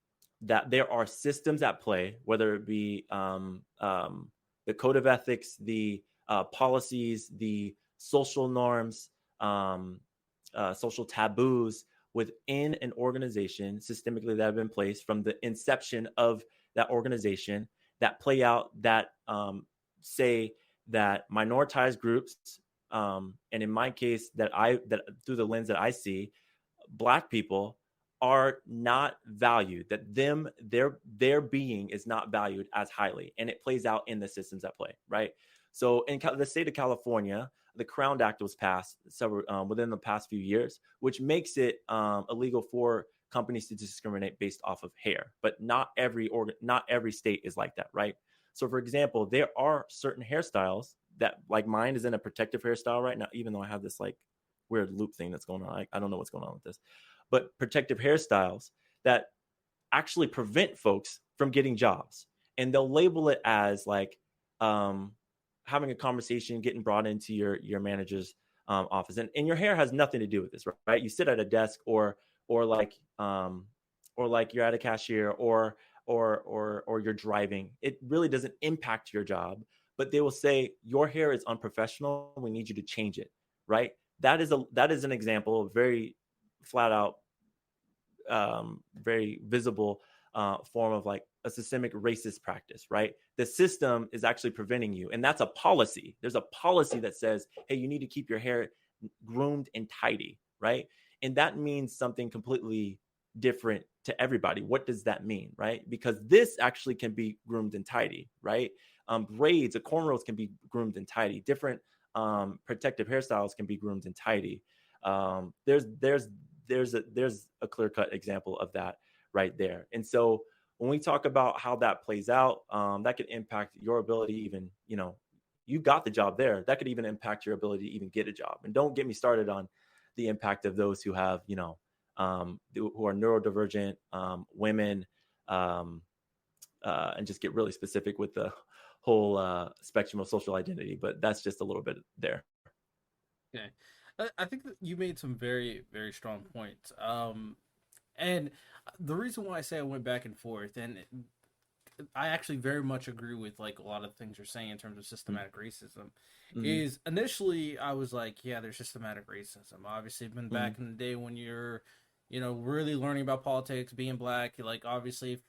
that there are systems at play, whether it be the code of ethics, the policies, the social norms, um, social taboos within an organization systemically that have been placed from the inception of that organization, that play out, that say that minoritized groups, and in my case, that through the lens that I see, Black people are not valued, that their being is not valued as highly, and it plays out in the systems at play, right? So in the state of California, the Crown Act was passed several within the past few years, which makes it illegal for companies to discriminate based off of hair. But not every state is like that, right? So, for example, there are certain hairstyles that, like, mine is in a protective hairstyle right now, even though I have this like weird loop thing that's going on. I don't know what's going on with this, but protective hairstyles that actually prevent folks from getting jobs. And they'll label it as like um, having a conversation, getting brought into your manager's office, and your hair has nothing to do with this, right? You sit at a desk, or like or like you're at a cashier, or you're driving. It really doesn't impact your job, but they will say your hair is unprofessional. We need you to change it, right? That is an example of very flat out, very visible form of like a systemic racist practice, right? The system is actually preventing you, and that's a policy. There's a policy that says, hey, you need to keep your hair groomed and tidy, right? And that means something completely different to everybody. What does that mean, right? Because this actually can be groomed and tidy, right? Braids or cornrows can be groomed and tidy. Different protective hairstyles can be groomed and tidy. There's a clear cut example of that right there. And so when we talk about how that plays out, that could impact your ability, even, you got the job there. That could even impact your ability to even get a job. And don't get me started on the impact of those who have, who are neurodivergent, women, um, and just get really specific with the whole spectrum of social identity. But that's just a little bit there.
Okay. I think that you made some very, very strong points. And the reason why I say I went back and forth, and I actually very much agree with like a lot of things you're saying in terms of systematic racism,
Mm-hmm.
is initially I was like, yeah, there's systematic racism. Obviously, been
Mm-hmm.
back in the day when you're, really learning about politics, being black, like obviously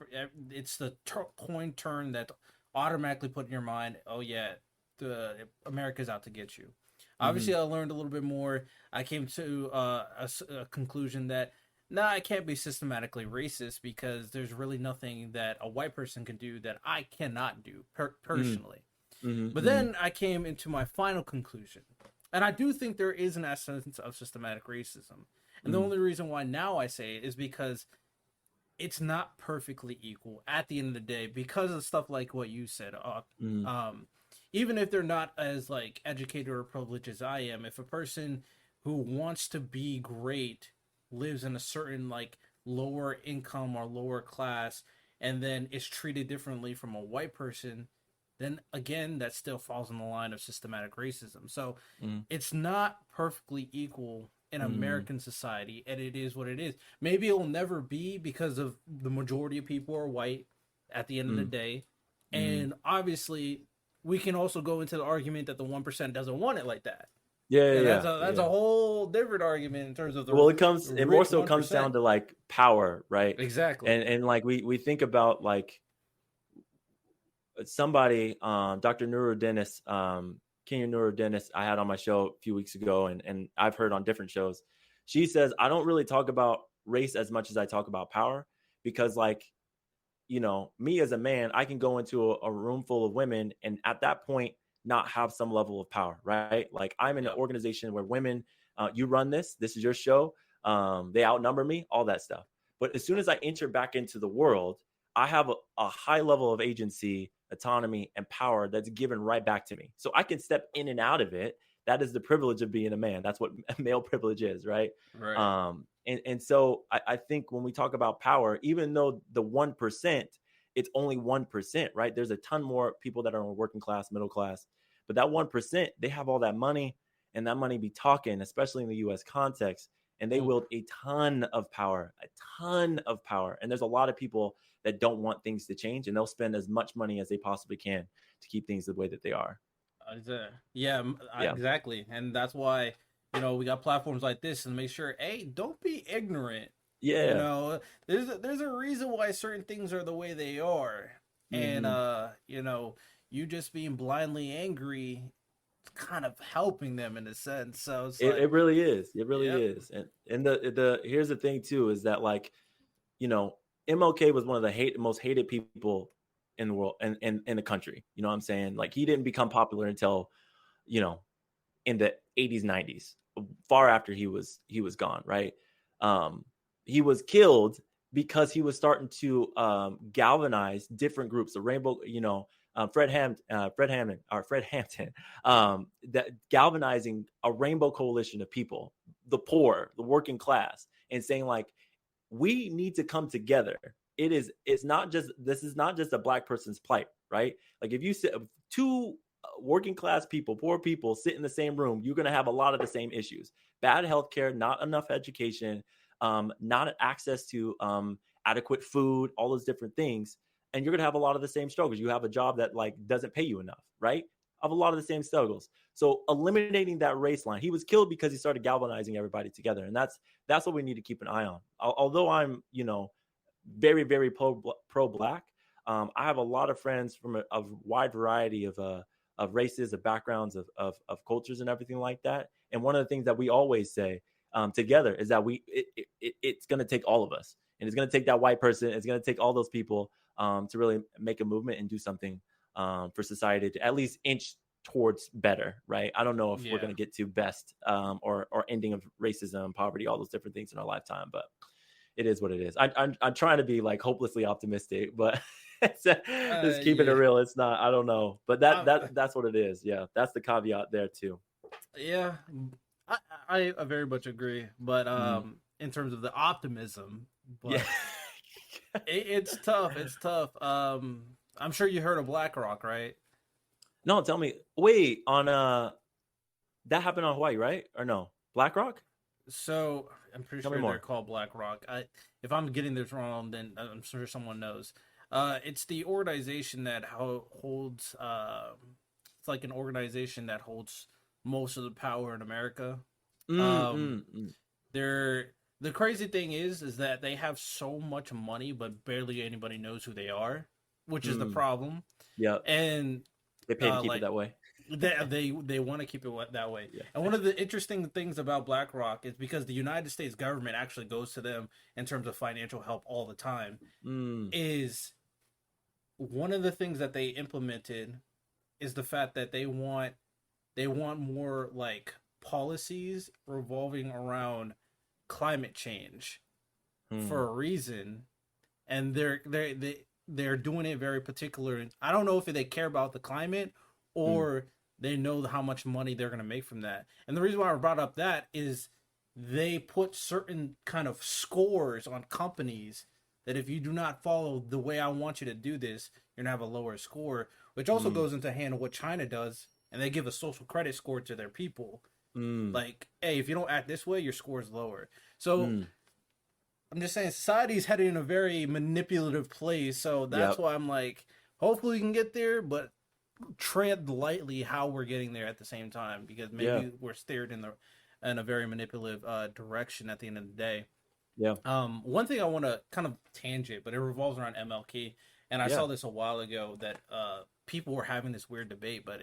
it's the coin turn that automatically put in your mind, oh yeah, the America's out to get you.
Mm-hmm.
Obviously, I learned a little bit more. I came to a conclusion that no, I can't be systematically racist because there's really nothing that a white person can do that I cannot do personally.
Mm-hmm.
But
Mm-hmm.
then I came into my final conclusion. And I do think there is an essence of systematic racism. And the
Mm-hmm.
only reason why now I say it is because it's not perfectly equal at the end of the day because of stuff like what you said.
Mm-hmm.
Um, Even if they're not as like educated or privileged as I am, if a person who wants to be great lives in a certain like lower income or lower class and then is treated differently from a white person, then again, that still falls in the line of systematic racism. So
Mm,
it's not perfectly equal in
mm,
American society, and it is what it is. Maybe it'll never be because of the majority of people are white at the end of the
mm,
day.
mm.
And obviously, we can also go into the argument that the 1% doesn't want it like that.
Yeah,
And
yeah,
that's a
yeah.
whole different argument in terms of the
Well, it more
rich
so comes
1%.
down to like power, right?
Exactly.
And like we think about like somebody, Dr. Nuru Dennis, Kenya Nuru Dennis, I had on my show a few weeks ago, and I've heard on different shows. She says, I don't really talk about race as much as I talk about power because, like, me as a man, I can go into a room full of women and at that point not have some level of power, right? Like, I'm in an
Yep.
organization where women, you run this is your show. They outnumber me, all that stuff. But as soon as I enter back into the world, I have a high level of agency, autonomy, and power that's given right back to me. So I can step in and out of it. That is the privilege of being a man. That's what male privilege is, right?
Right.
And so I think when we talk about power, even though the 1%, it's only 1%, right? There's a ton more people that are in working class, middle class, but that 1%, they have all that money, and that money be talking, especially in the US context, and they
Oof.
wield a ton of power, a ton of power. And there's a lot of people that don't want things to change, and they'll spend as much money as they possibly can to keep things the way that they are.
Yeah,
Yeah.
exactly. And that's why, we got platforms like this and make sure, hey, don't be ignorant. You
Yeah.
know, there's a reason why certain things are the way they are. And
Mm-hmm.
you just being blindly angry kind of helping them in a sense. So it's
It
like,
really is. It really
yep.
is. And the here's the thing too is that, like, you know, MLK was one of the most hated people in the world and in the country. You know what I'm saying? Like, he didn't become popular until, you know, in the 80s, 90s, far after he was gone, right? Um, he was killed because he was starting to galvanize different groups, the rainbow, Fred Hampton, that galvanizing a rainbow coalition of people, the poor, the working class, and saying, like, we need to come together. It's not just, this is not just a black person's plight, right? Like, if you sit two working class people, poor people, sit in the same room, you're going to have a lot of the same issues: bad healthcare, not enough education, not access to adequate food, all those different things. And you're going to have a lot of the same struggles. You have a job that, like, doesn't pay you enough, right? Of a lot of the same struggles. So eliminating that race line, he was killed because he started galvanizing everybody together. And that's what we need to keep an eye on. Although I'm, very, very pro black, I have a lot of friends from a wide variety of races, of backgrounds, of cultures, and everything like that. And one of the things that we always say together is that it's going to take all of us, and it's going to take that white person, it's going to take all those people to really make a movement and do something for society to at least inch towards better, right? I don't know if we're
Yeah.
going to get to best or ending of racism, poverty, all those different things in our lifetime, but it is what it is. I'm trying to be, like, hopelessly optimistic, but just keeping it
Yeah.
real. It's not. I don't know, but
I,
that's what it is. Yeah, that's the caveat there too.
yeah. I, I very much agree. But
Mm.
in terms of the optimism,
Yeah.
but it's tough. It's tough. I'm sure you heard of BlackRock, right?
No, tell me. Wait, on that happened on Hawaii, right? Or no? BlackRock?
So I'm pretty
Tell me
sure they're
more.
called BlackRock. If I'm getting this wrong, then I'm sure someone knows. It's the organization that holds. It's like an organization that holds most of the power in America.
Mm,
Um,
mm, mm,
they're the crazy thing is that they have so much money, but barely anybody knows who they are, which is the
mm.
problem.
Yeah,
And
they pay to keep it
like
that way.
they want to keep it that way.
Yeah.
And one of the interesting things about BlackRock is because the United States government actually goes to them in terms of financial help all the time.
Mm,
Is one of the things that they implemented is the fact that they want more like policies revolving around climate change
mm,
for a reason, and they're doing it very particular. I don't know if they care about the climate
mm,
or they know how much money they're going to make from that. And the reason why I brought up that is they put certain kind of scores on companies that if you do not follow the way I want you to do this, you're going to have a lower score, which also goes into hand of what China does, and they give a social credit score to their people. Like, hey, if you don't act this way, your score is lower. So I'm just saying society is headed in a very manipulative place. So that's why I'm like, hopefully we can get there, but tread lightly how we're getting there at the same time, because maybe we're steered in a very manipulative direction at the end of the day.
Yeah.
One thing I want to kind of tangent, but it revolves around MLK, and I saw this a while ago that people were having this weird debate, but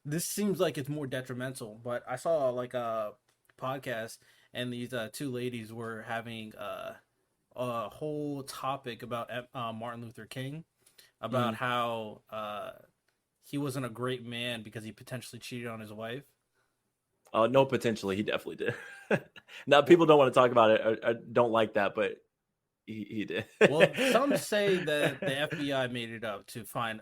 this seems like it's more detrimental. But I saw like a podcast, and these two ladies were having a whole topic about Martin Luther King, about how he wasn't a great man because he potentially cheated on his wife.
No, potentially. He definitely did. Now, people don't want to talk about it or don't like that, but he did.
Well, some say that the FBI made it up to find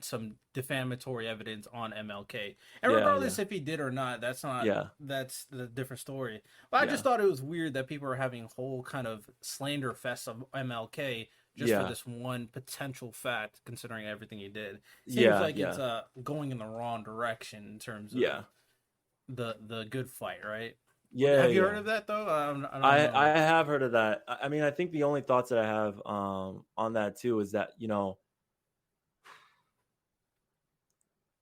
some defamatory evidence on MLK. And regardless if he did or not, that's the different story. But I just thought it was weird that people are having a whole kind of slander fest of MLK just for this one potential fact, considering everything he did. Seems like it's going in the wrong direction in terms of the good fight, right?
Yeah.
Have you heard of that though?
I have heard of that. I mean, I think the only thoughts that I have on that too is that,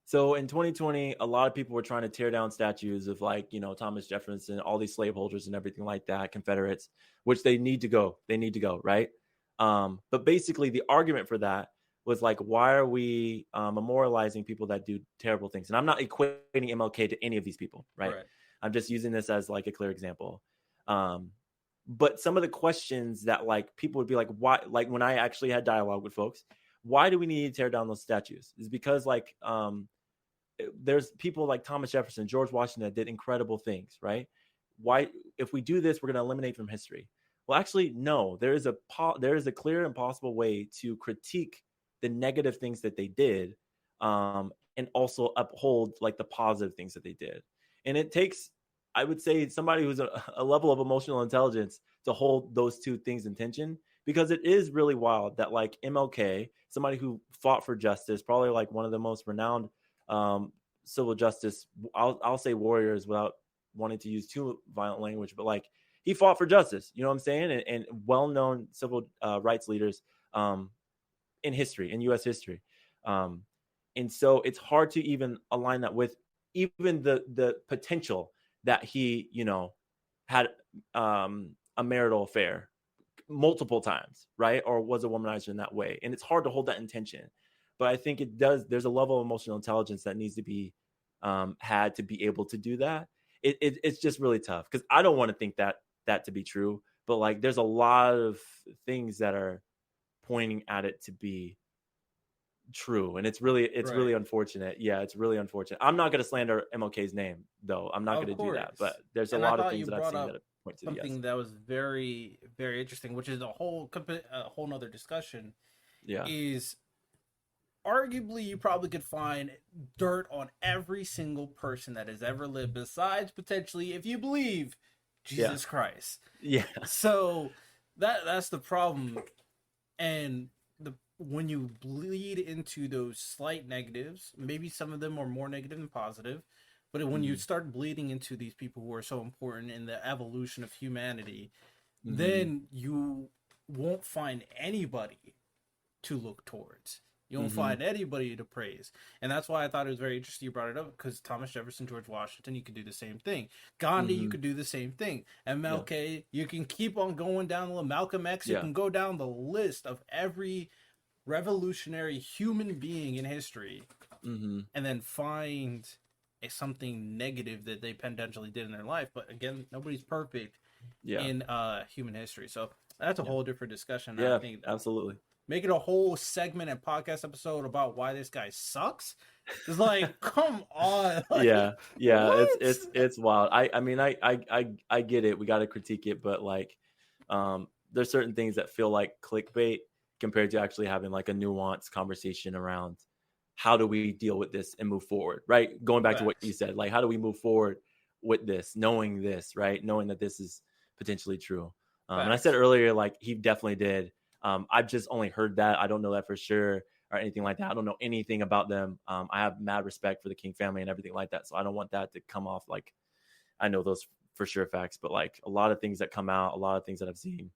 so in 2020, a lot of people were trying to tear down statues of like, Thomas Jefferson, all these slaveholders and everything like that, Confederates, which they need to go. They need to go, right? But basically the argument for that was like, why are we memorializing people that do terrible things? And I'm not equating MLK to any of these people, right? I'm just using this as like a clear example. But some of the questions that like people would be like, why, like when I actually had dialogue with folks, why do we need to tear down those statues? Is because like there's people like Thomas Jefferson, George Washington that did incredible things, right? Why, if we do this, we're going to eliminate from history. Well, actually, no. There is a clear and possible way to critique the negative things that they did, and also uphold like the positive things that they did. And it takes, I would say, somebody who's a level of emotional intelligence to hold those two things in tension, because it is really wild that like MLK, somebody who fought for justice, probably like one of the most renowned civil justice, I'll say warriors without wanting to use too violent language, but like he fought for justice, you know what I'm saying? And well-known civil rights leaders in history, in U.S. history. And so it's hard to even align that with even the potential that he, had a marital affair multiple times, right? Or was a womanizer in that way. And it's hard to hold that intention. But I think there's a level of emotional intelligence that needs to be had to be able to do that. It's just really tough because I don't want to think that to be true. But like there's a lot of things that are pointing at it to be true, and it's really unfortunate. Yeah, it's really unfortunate. I'm not going to slander MLK's name though. I'm not going to do that, but there's a lot of things that I've seen that point to
something that was very, very interesting, which is a whole nother discussion. Is arguably you probably could find dirt on every single person that has ever lived, besides potentially if you believe Jesus Christ. So that's the problem. And when you bleed into those slight negatives, maybe some of them are more negative than positive, but when you start bleeding into these people who are so important in the evolution of humanity, then you won't find anybody to look towards. You won't find anybody to praise. And that's why I thought it was very interesting you brought it up, because Thomas Jefferson, George Washington, you could do the same thing. Gandhi, you could do the same thing. MLK, you can keep on going down the list. Malcolm X, you can go down the list of every revolutionary human being in history, and then find something negative that they potentially did in their life. But again, nobody's perfect in human history. So that's a whole different discussion.
Yeah,
I think
absolutely.
Making a whole segment and podcast episode about why this guy sucks is like, come on. Like,
it's wild. I mean, I get it. We got to critique it, but like, there's certain things that feel like clickbait compared to actually having like a nuanced conversation around how do we deal with this and move forward, right? Going back to what you said, like, how do we move forward with this, knowing this, right? Knowing that this is potentially true. And I said earlier, like, he definitely did. I've just only heard that. I don't know that for sure. or anything like that. I don't know anything about them. I have mad respect for the King family and everything like that. So I don't want that to come off like I know those for sure facts, but like a lot of things that come out, a lot of things that I've seen.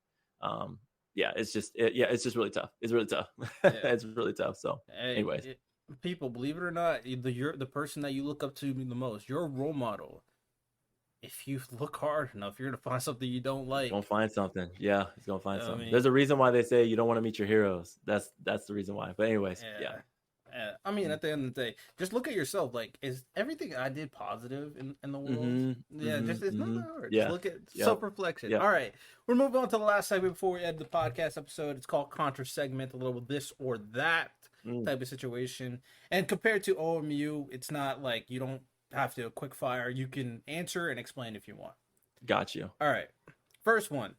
It's just really tough. It's really tough.
Yeah.
It's really tough. So anyways.
People, believe it or not, you're the person that you look up to the most, your role model. If you look hard enough, you're gonna find something you don't like.
Gonna find something. Yeah, he's gonna find something. There's a reason why they say you don't want to meet your heroes. That's the reason why. But anyways, yeah.
I mean, at the end of the day, just look at yourself. Like, is everything I did positive in the world? It's not that hard. Just look at self-reflection. All right, we're moving on to the last segment before we end the podcast episode. It's called Contra Segment, a little this or that type of situation. And compared to OMU, it's not like you don't have to quick fire. You can answer and explain if you want.
Got you.
All right, first one: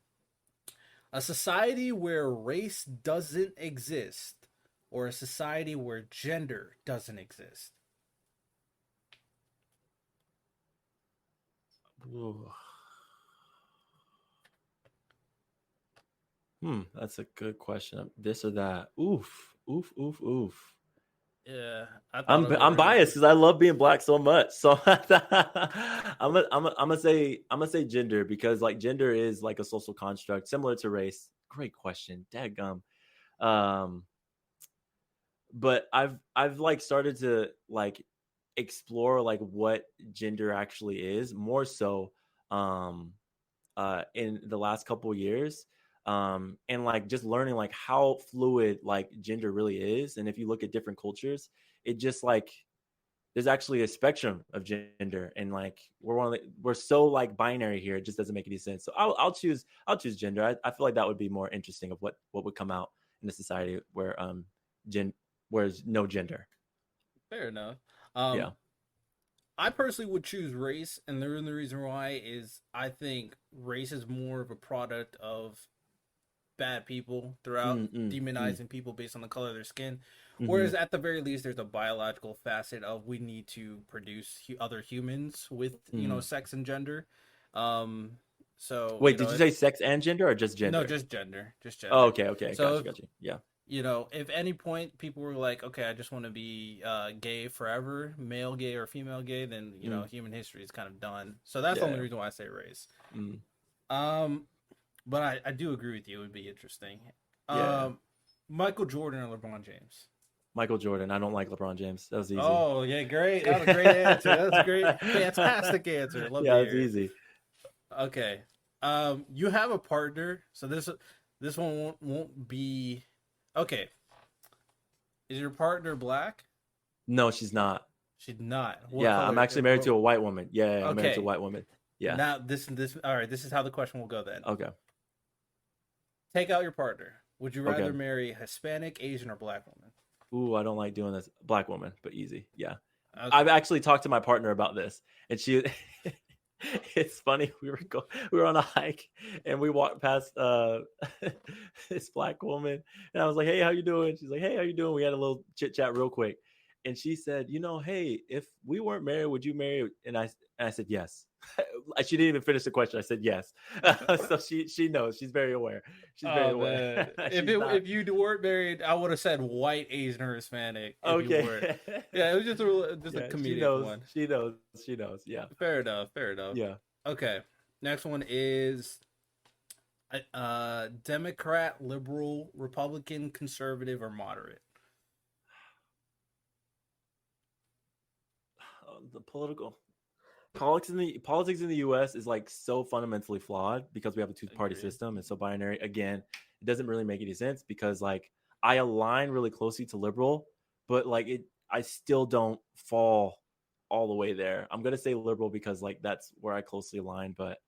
a society where race doesn't exist, or a society where gender doesn't exist?
Ooh. That's a good question. This or that. Oof.
Yeah,
I'm biased because I love being black so much. So I'm gonna say gender, because like gender is like a social construct similar to race. Great question. Dadgum. But I've like started to like explore like what gender actually is more so in the last couple of years, and like just learning like how fluid like gender really is. And if you look at different cultures, it just like there's actually a spectrum of gender, and like we're so like binary here, it just doesn't make any sense. So I'll choose gender. I feel like that would be more interesting of what would come out in a society where where's no gender.
Fair enough.
Yeah.
I personally would choose race, and the reason why is I think race is more of a product of bad people throughout, demonizing people based on the color of their skin. Whereas at the very least, there's a biological facet of we need to produce other humans with sex and gender. So
wait, did you say sex and gender or just gender?
No, just gender.
Oh, okay. So, got you. Yeah.
If any point people were like, okay, I just want to be gay forever, male gay or female gay, then human history is kind of done. So that's the only reason why I say race. But I do agree with you. It would be interesting. Michael Jordan or LeBron James?
Michael Jordan. I don't like LeBron James. That was easy.
Oh yeah, great. That was a great answer. That was a great, fantastic answer. Love
it's easy.
Okay. You have a partner, so this one won't be. Okay. Is your partner black?
No, she's not.
She's not.
I'm actually married to a white woman. I'm married to a white woman. Yeah.
Now this all right, this is how the question will go then.
Okay.
Take out your partner. Would you rather marry Hispanic, Asian, or black woman?
Ooh, I don't like doing this. Black woman, but easy. Yeah. Okay. I've actually talked to my partner about this, and she it's funny. We were on a hike and we walked past this black woman, and I was like, "Hey, how you doing?" She's like, "Hey, how you doing?" We had a little chit chat real quick, and she said, "Hey, if we weren't married, would you marry?" And I said yes. She didn't even finish the question. I said yes. So she knows. She's very aware. She's very aware.
If you weren't married, I would have said white, Asian, or Hispanic.
Okay.
Yeah, it was just a comedic one.
She knows. Yeah.
Fair enough.
Yeah.
Okay. Next one is Democrat, liberal, Republican, conservative, or moderate.
The politics in the U.S. is like so fundamentally flawed because we have a two-party system and so binary. Again, it doesn't really make any sense because like I align really closely to liberal, but like I still don't fall all the way there. I'm gonna say liberal because like that's where I closely align, but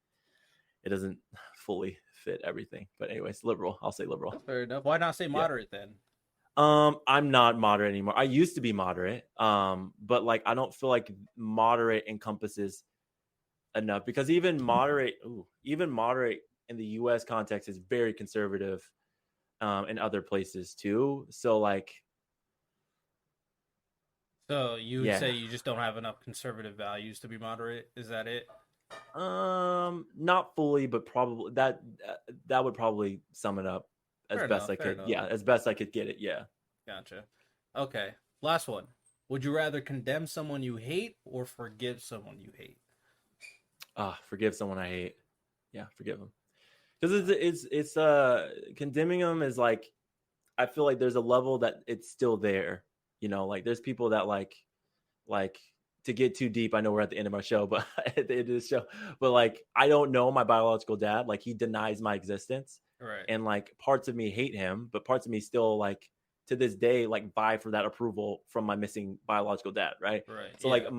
it doesn't fully fit everything. But anyways, liberal. I'll say liberal.
Fair enough. Why not say moderate then?
I'm not moderate anymore. I used to be moderate. But like I don't feel like moderate encompasses enough because even moderate in the US context is very conservative in other places too. So like
you would say you just don't have enough conservative values to be moderate? Is that it?
Not fully, but probably that would probably sum it up. As best I could. Yeah, as best I could get it. Yeah.
Gotcha. Okay, last one. Would you rather condemn someone you hate or forgive someone you hate?
Forgive someone I hate. Yeah, forgive them. Because it's condemning them is like, I feel like there's a level that it's still there. Like there's people that like to get too deep. I know we're at the end of my show, but at the end of the show, but like I don't know my biological dad. Like he denies my existence,
Right.
and like parts of me hate him, but parts of me still like to this day like vie for that approval from my missing biological dad. Right.
Right.
So
Yeah.
like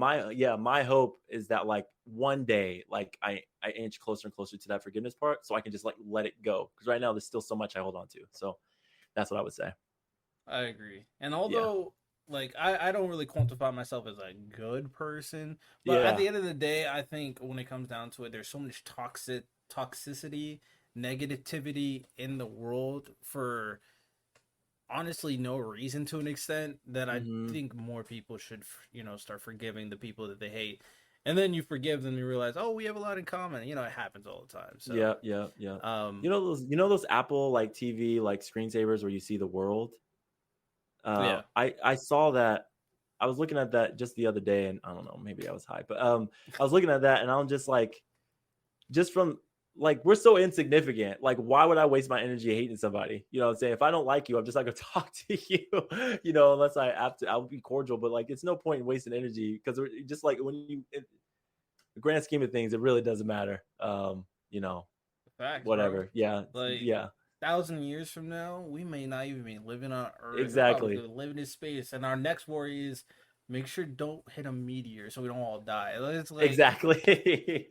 my hope is that like one day like I inch closer and closer to that forgiveness part, so I can just like let it go. Because right now there's still so much I hold on to. So that's what I would say.
I agree. And
Yeah.
although like I don't really quantify myself as a good person, but at
Yeah.
the end of the day, I think when it comes down to it, there's so much toxicity, negativity in the world for honestly no reason to an extent that I
Mm-hmm.
think more people should, start forgiving the people that they hate. And then you forgive them, you realize, oh, we have a lot in common. It happens all the time. So,
Yeah, yeah, yeah.
um,
You know those Apple like TV like screensavers where you see the world.
yeah,
I saw that. I was looking at that just the other day, and I don't know, maybe I was high, but I was looking at that, and I'm just like, just from like we're so insignificant. Like, why would I waste my energy hating somebody? You know what I'm saying? If I don't like you, I'm just not gonna talk to you. Unless I have to, I would be cordial. But like, it's no point in wasting energy because just like the grand scheme of things, it really doesn't matter. You know,
facts, bro.
whatever. Yeah,
Like,
yeah,
1,000 years from now, we may not even be living on Earth. We're probably
exactly.
gonna live in space, and our next worry is make sure don't hit a meteor so we don't all die. It's like,
Exactly.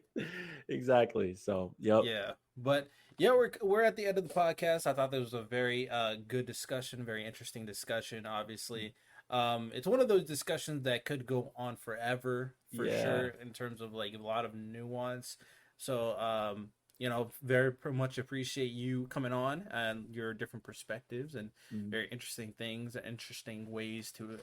Exactly. So, yep.
yeah, but yeah, we're at the end of the podcast. I thought this was a very good discussion, very interesting discussion. Obviously, it's one of those discussions that could go on forever for
Yeah.
sure in terms of like a lot of nuance. So, very much appreciate you coming on and your different perspectives and
Mm,
very interesting things, interesting ways to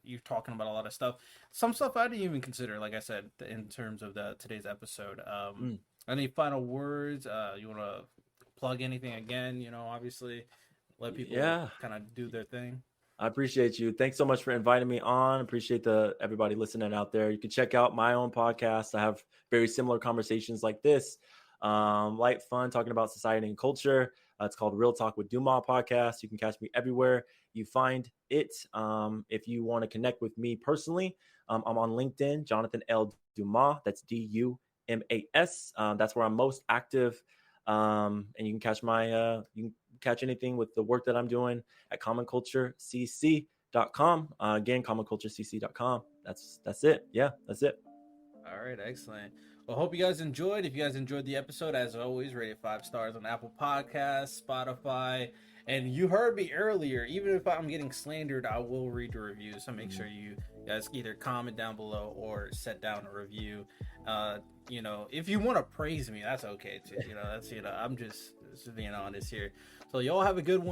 you talking about a lot of stuff. Some stuff I didn't even consider, like I said, in terms of the today's episode.
mm.
Any final words? You want to plug anything again? Obviously, let people
Yeah.
kind of do their thing.
I appreciate you. Thanks so much for inviting me on. Appreciate the everybody listening out there. You can check out my own podcast. I have very similar conversations like this. Light, fun, talking about society and culture. It's called Real Talk with Dumas Podcast. You can catch me everywhere you find it. If you want to connect with me personally, I'm on LinkedIn, Jonathan L. Dumas. That's Dumas. That's where I'm most active. And you can catch you can catch anything with the work that I'm doing at CommonCultureCC.com. Again, CommonCultureCC.com. That's it. Yeah, that's it.
All right, excellent. Well, hope you guys enjoyed. If you guys enjoyed the episode, as always, rate it 5 stars on Apple Podcasts, Spotify. And you heard me earlier. Even if I'm getting slandered, I will read your reviews. So make sure you guys either comment down below or set down a review. If you want to praise me, that's okay too. I'm just being honest here. So y'all have a good one.